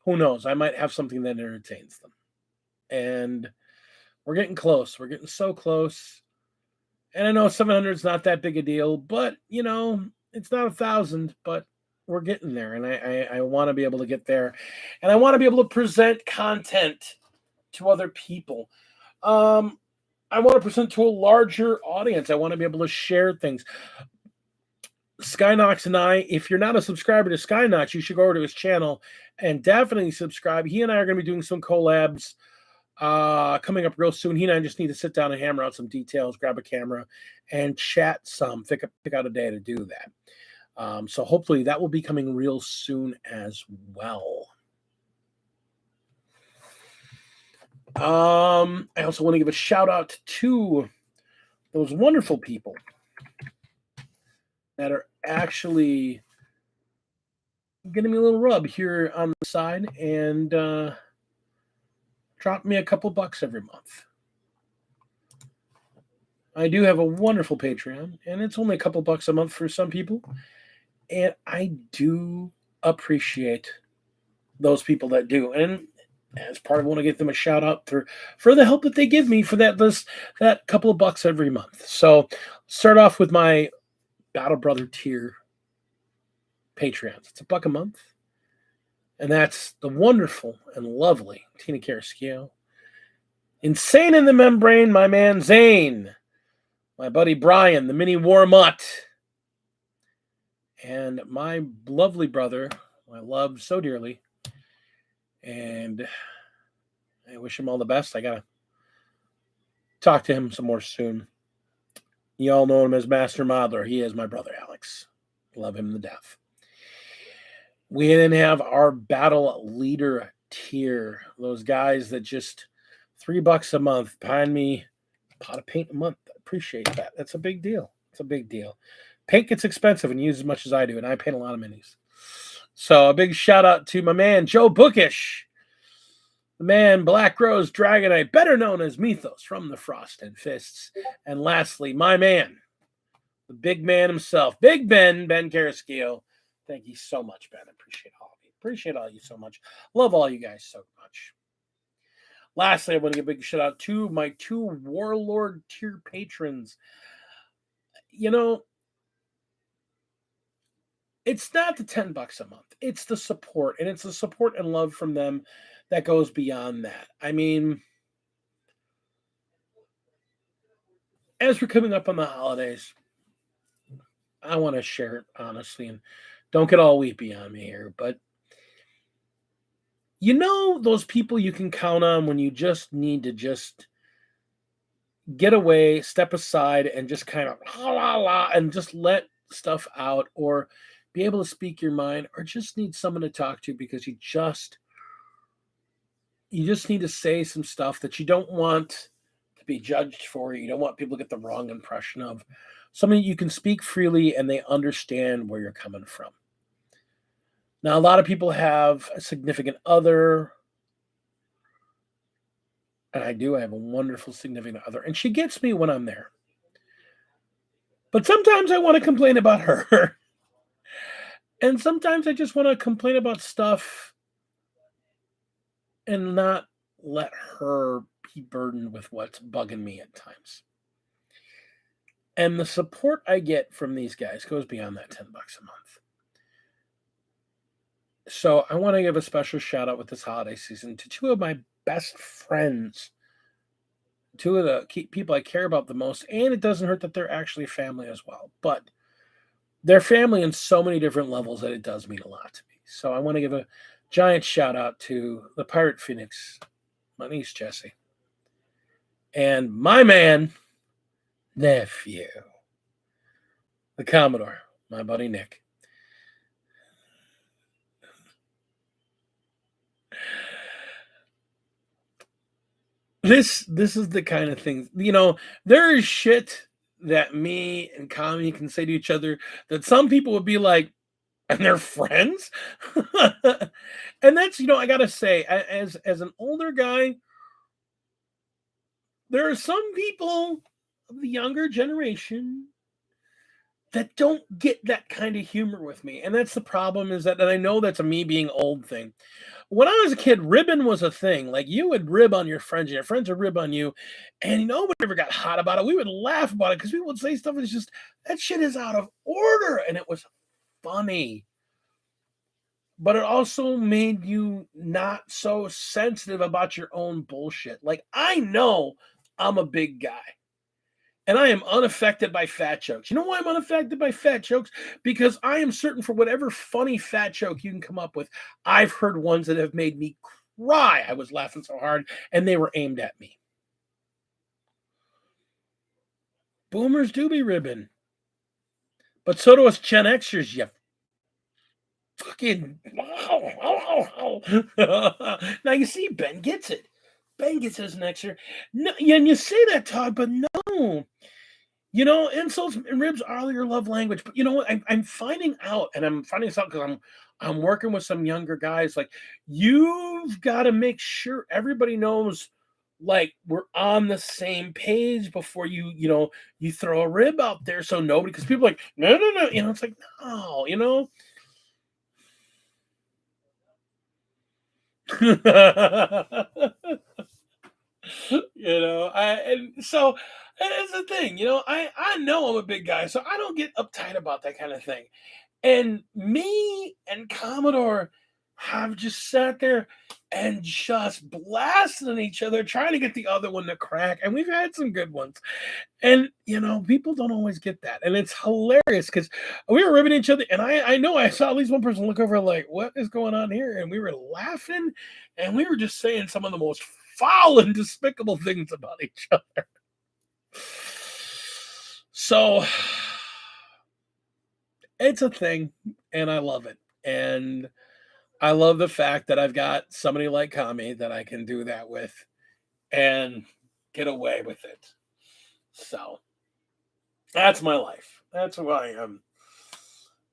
Who knows? I might have something that entertains them. And we're getting close. We're getting so close. And I know 700 is not that big a deal, but, it's not 1,000, but we're getting there. And I want to be able to get there. And I want to be able to present content to other people. I want to present to a larger audience. I want to be able to share things. Skynox and I, if you're not a subscriber to Skynox, you should go over to his channel and definitely subscribe. He and I are going to be doing some collabs coming up real soon. He and I just need to sit down and hammer out some details, grab a camera, and chat some. Pick out a day to do that. So hopefully that will be coming real soon as well. I also want to give a shout out to those wonderful people that are actually getting me a little rub here on the side and drop me a couple bucks every month. I do have a wonderful Patreon, and it's only a couple bucks a month for some people. And I do appreciate those people that do. And as part of, I want to give them a shout out for the help that they give me for that couple of bucks every month. So start off with my Battle Brother tier Patreons. It's $1 a month. And that's the wonderful and lovely Tina Carrasquillo. Insane in the Membrane, my man Zane. My buddy Brian, the mini war mutt. And my lovely brother, who I love so dearly. And I wish him all the best. I got to talk to him some more soon. You all know him as Master Modeler. He is my brother, Alex. Love him to death. We then have our Battle Leader tier. Those guys that just $3 a month behind me. Pot of paint a month. I appreciate that. That's a big deal. It's a big deal. Paint gets expensive and use as much as I do, and I paint a lot of minis. So a big shout out to my man, Joe Bookish. The man, Black Rose Dragonite, better known as Mythos from the Frost and Fists. And lastly, my man, the big man himself, Big Ben Carrasquillo. Thank you so much, Ben. I appreciate all of you. Appreciate all of you so much. Love all you guys so much. Lastly, I want to give a big shout out to my 2 Warlord tier patrons. You know, it's not the $10 a month. It's the support, and it's the support and love from them that goes beyond that. I mean, as we're coming up on the holidays, I want to share it honestly, and don't get all weepy on me here, but you know those people you can count on when you just need to just get away, step aside, and just kind of and just let stuff out, or be able to speak your mind, or just need someone to talk to because you just need to say some stuff that you don't want to be judged for. You don't want people to get the wrong impression of. Something you can speak freely and they understand where you're coming from. Now, a lot of people have a significant other. And I do. I have a wonderful significant other. And she gets me when I'm there. But sometimes I want to complain about her. And sometimes I just want to complain about stuff and not let her be burdened with what's bugging me at times. And the support I get from these guys goes beyond that $10 a month. So I want to give a special shout out with this holiday season to 2 of my best friends, 2 of the people I care about the most. And it doesn't hurt that they're actually family as well. But they're family in so many different levels that it does mean a lot to me. So I want to give a giant shout out to the Pirate Phoenix, my niece Jessie, and my man, nephew, the Commodore, my buddy Nick. This is the kind of thing, you know, there is shit that me and Kami can say to each other that some people would be like, and they're friends? And that's, you know, I gotta say, as an older guy, there are some people of the younger generation that don't get that kind of humor with me. And that's the problem, is that, and I know that's a me being old thing. When I was a kid, ribbing was a thing. Like, you would rib on your friends, and your friends would rib on you. And nobody ever got hot about it. We would laugh about it because people would say stuff that's just, that shit is out of order. And it was funny. But it also made you not so sensitive about your own bullshit. Like, I know I'm a big guy. And I am unaffected by fat jokes. You know why I'm unaffected by fat jokes? Because I am certain for whatever funny fat joke you can come up with, I've heard ones that have made me cry. I was laughing so hard, and they were aimed at me. Boomers do be ribbing. But so do us Gen Xers, you fucking... Now, you see, Ben gets it. Ben gets his next year. No, and you say that, Todd, but no. You know, insults and ribs are your love language. But you know what? I'm finding out, and I'm finding this out because I'm working with some younger guys. Like, you've got to make sure everybody knows, like, we're on the same page before you throw a rib out there. So nobody, because people are like, no. You know, it's like, no, you know. And so it's the thing, I know I'm a big guy, so I don't get uptight about that kind of thing. And me and Commodore have just sat there and just blasted at each other, trying to get the other one to crack. And we've had some good ones. And people don't always get that. And it's hilarious because we were ribbing each other. And I know I saw at least one person look over like, what is going on here? And we were laughing and we were just saying some of the most foul and despicable things about each other. So it's a thing, and I love it. And I love the fact that I've got somebody like Kami that I can do that with and get away with it. So that's my life. That's who I am.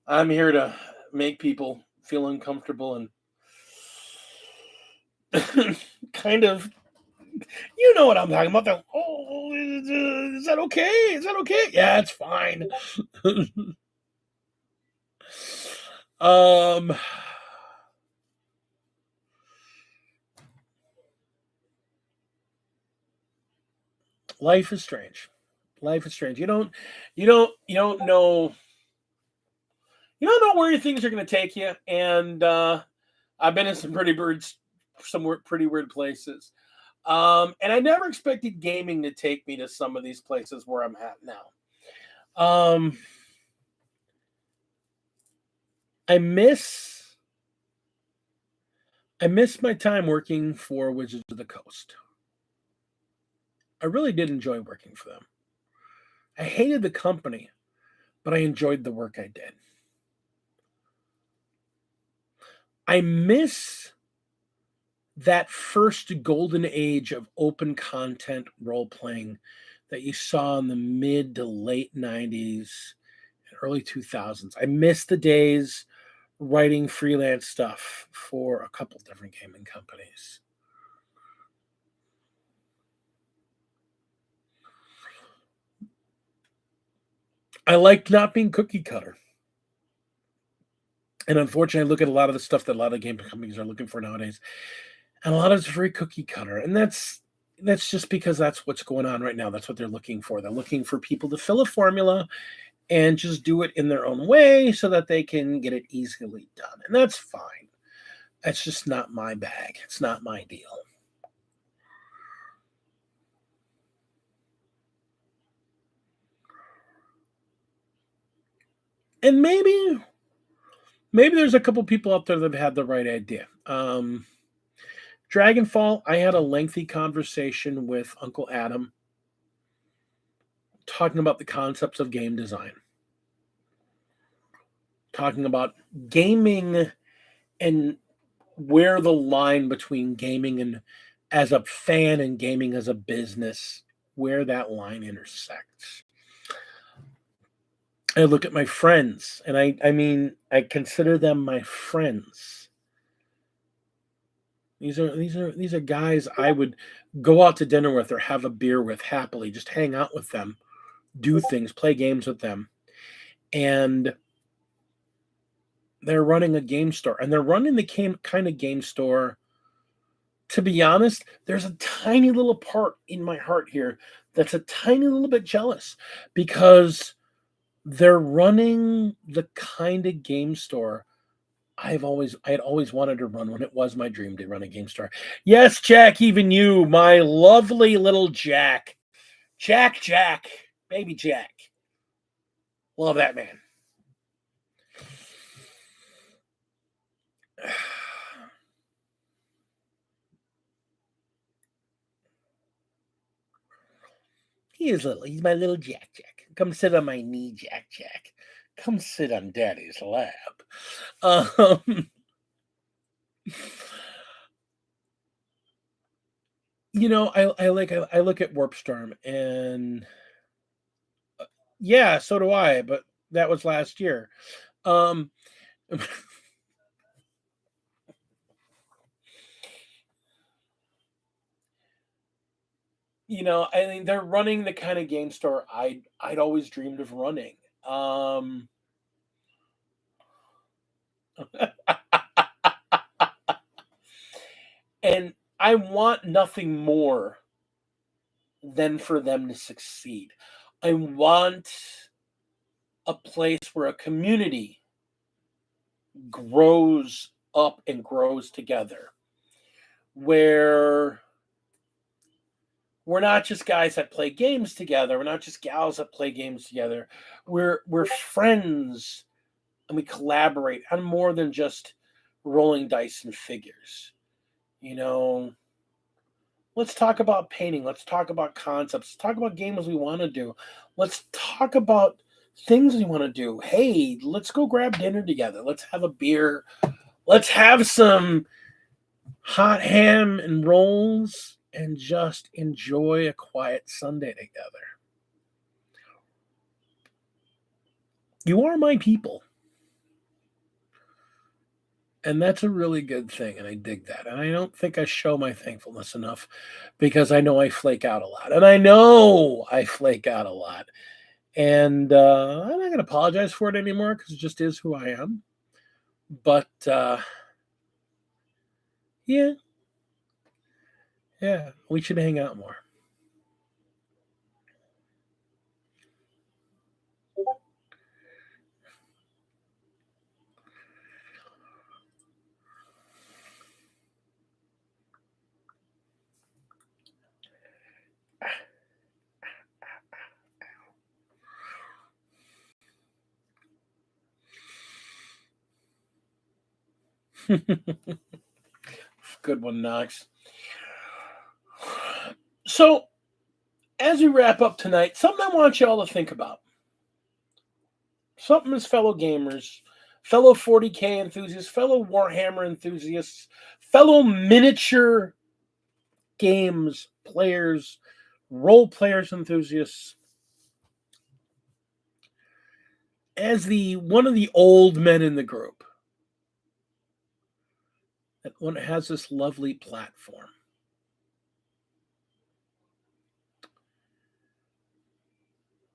I'm here to make people feel uncomfortable and kind of, what I'm talking about. Is that okay? Is that okay? Yeah, it's fine. Life is strange. Life is strange. You don't know where things are going to take you. And I've been in some pretty weird places. And I never expected gaming to take me to some of these places where I'm at now. I miss my time working for Wizards of the Coast. I really did enjoy working for them. I hated the company, but I enjoyed the work I did. I miss that first golden age of open content role playing that you saw in the mid to late 90s and early 2000s. I miss the days writing freelance stuff for a couple different gaming companies. I liked not being cookie cutter. And unfortunately, I look at a lot of the stuff that a lot of game companies are looking for nowadays, and a lot of it's very cookie cutter. And that's just because that's what's going on right now. That's what they're looking for. They're looking for people to fill a formula and just do it in their own way so that they can get it easily done. And that's fine. That's just not my bag. It's not my deal. And maybe there's a couple people out there that have had the right idea. Dragonfall, I had a lengthy conversation with Uncle Adam talking about the concepts of game design, talking about gaming and where the line between gaming and as a fan and gaming as a business, where that line intersects. I look at my friends, and I consider them my friends. These are guys I would go out to dinner with or have a beer with happily, just hang out with them, do things, play games with them. And they're running a game store, and they're running the kind of game store. To be honest, there's a tiny little part in my heart here that's a tiny little bit jealous because they're running the kind of game store I had always wanted to run when it was my dream to run a game store. Yes, Jack, even you, my lovely little Jack. Jack, baby Jack. Love that man. He's my little Jack. Come sit on my knee, Jack. Come sit on Daddy's lap. I look at Warp Storm, and yeah, so do I, but that was last year. Um I mean, they're running the kind of game store I'd always dreamed of running. And I want nothing more than for them to succeed. I want a place where a community grows up and grows together, where we're not just guys that play games together, we're not just gals that play games together. We're friends and we collaborate on more than just rolling dice and figures. You know, let's talk about painting, let's talk about concepts, let's talk about games we want to do. Let's talk about things we want to do. Hey, let's go grab dinner together. Let's have a beer. Let's have some hot ham and rolls and just enjoy a quiet Sunday together. You are my people. And that's a really good thing. And I dig that. And I don't think I show my thankfulness enough because I know I flake out a lot. And I know I flake out a lot. And I'm not going to apologize for it anymore because it just is who I am. But yeah, we should hang out more. Good one, Knox. So, as we wrap up tonight, something I want you all to think about. Something as fellow gamers, fellow 40K enthusiasts, fellow Warhammer enthusiasts, fellow miniature games players, role players enthusiasts. As the one of the old men in the group, that one has this lovely platform.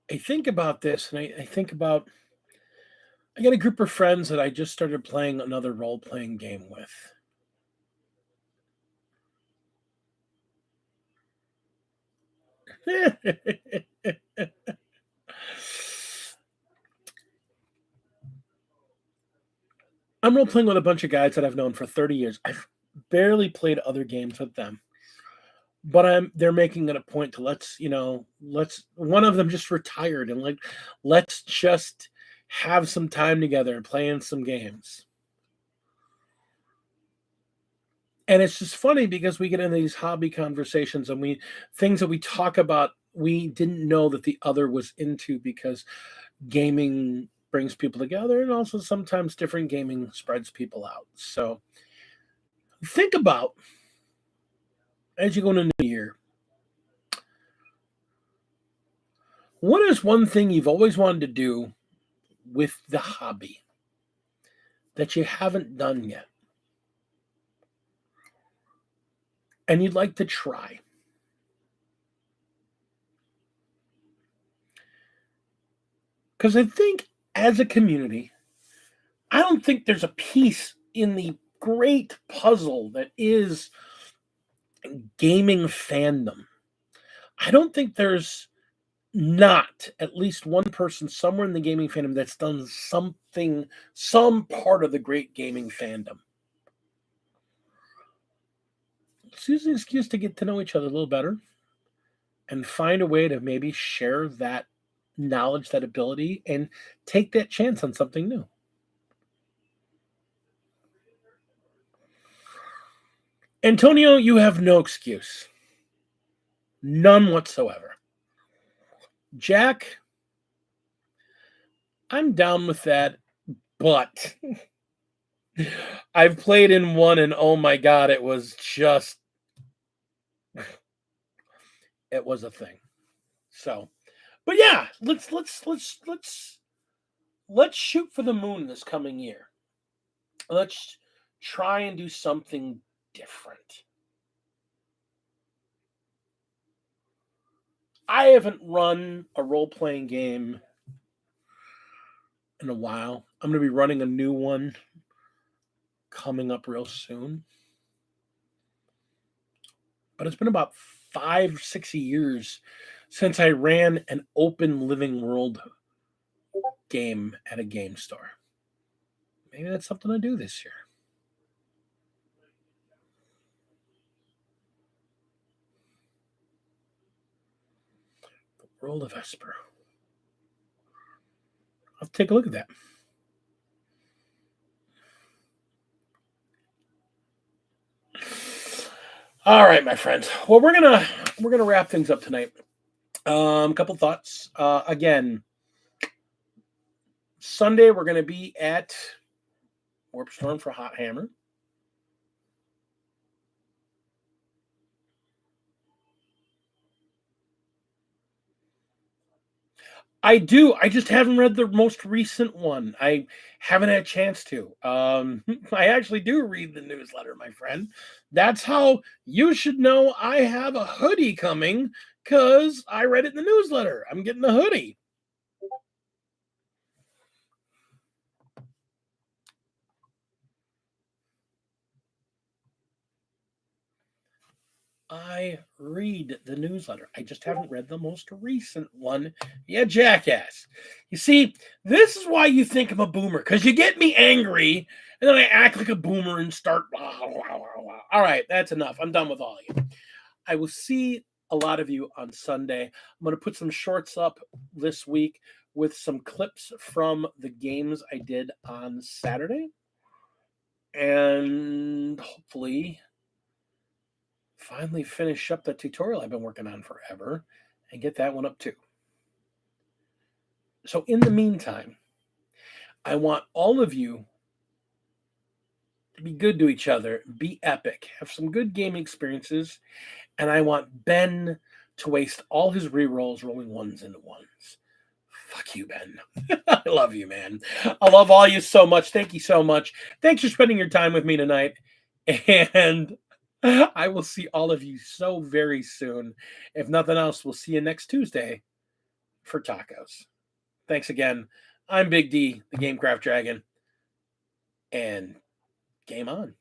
I think about this, and I think about I got a group of friends that I just started playing another role playing game with. I'm role playing with a bunch of guys that I've known for 30 years. I've barely played other games with them. But they're making it a point to let's one of them just retired and let's just have some time together and playing some games. And it's just funny because we get into these hobby conversations and things that we talk about we didn't know that the other was into because gaming brings people together and also sometimes different gaming spreads people out. So think about as you go into the new year, what is one thing you've always wanted to do with the hobby that you haven't done yet and you'd like to try? Because I think as a community, I don't think there's a piece in the great puzzle that is gaming fandom. I don't think there's not at least one person somewhere in the gaming fandom that's done something, some part of the great gaming fandom. It's usually an excuse to get to know each other a little better and find a way to maybe share that knowledge, that ability, and take that chance on something new. Antonio, you have no excuse. None whatsoever. Jack, I'm down with that, but I've played in one and oh my god, it was just it was a thing. So, but yeah, let's shoot for the moon this coming year. Let's try and do something different. I haven't run a role-playing game in a while. I'm going to be running a new one coming up real soon. but it's been about 5, 6 years since I ran an open living world game at a game store. Maybe that's something to do this year. The World of Esper. I'll take a look at that. All right, my friends. Well, we're gonna wrap things up tonight. Couple thoughts. Again, Sunday we're gonna be at Warp Storm for Hot Hammer. I do. I just haven't read the most recent one. I haven't had a chance to. I actually do read the newsletter, my friend. That's how you should know I have a hoodie coming because I read it in the newsletter. I'm getting a hoodie. I read the newsletter. I just haven't read the most recent one. Yeah, jackass. You see, this is why you think I'm a boomer, because you get me angry, and then I act like a boomer and start blah, blah, blah, blah. All right, that's enough. I'm done with all of you. I will see a lot of you on Sunday. I'm going to put some shorts up this week with some clips from the games I did on Saturday. And hopefully finally finish up the tutorial I've been working on forever and get that one up too. So in the meantime, I want all of you to be good to each other, be epic, have some good gaming experiences, and I want Ben to waste all his rerolls rolling ones into ones. Fuck you, Ben. I love you, man. I love all you so much. Thank you so much. Thanks for spending your time with me tonight. And I will see all of you so very soon. If nothing else, we'll see you next Tuesday for tacos. Thanks again. I'm Big D, the Gamecraft Dragon, and game on.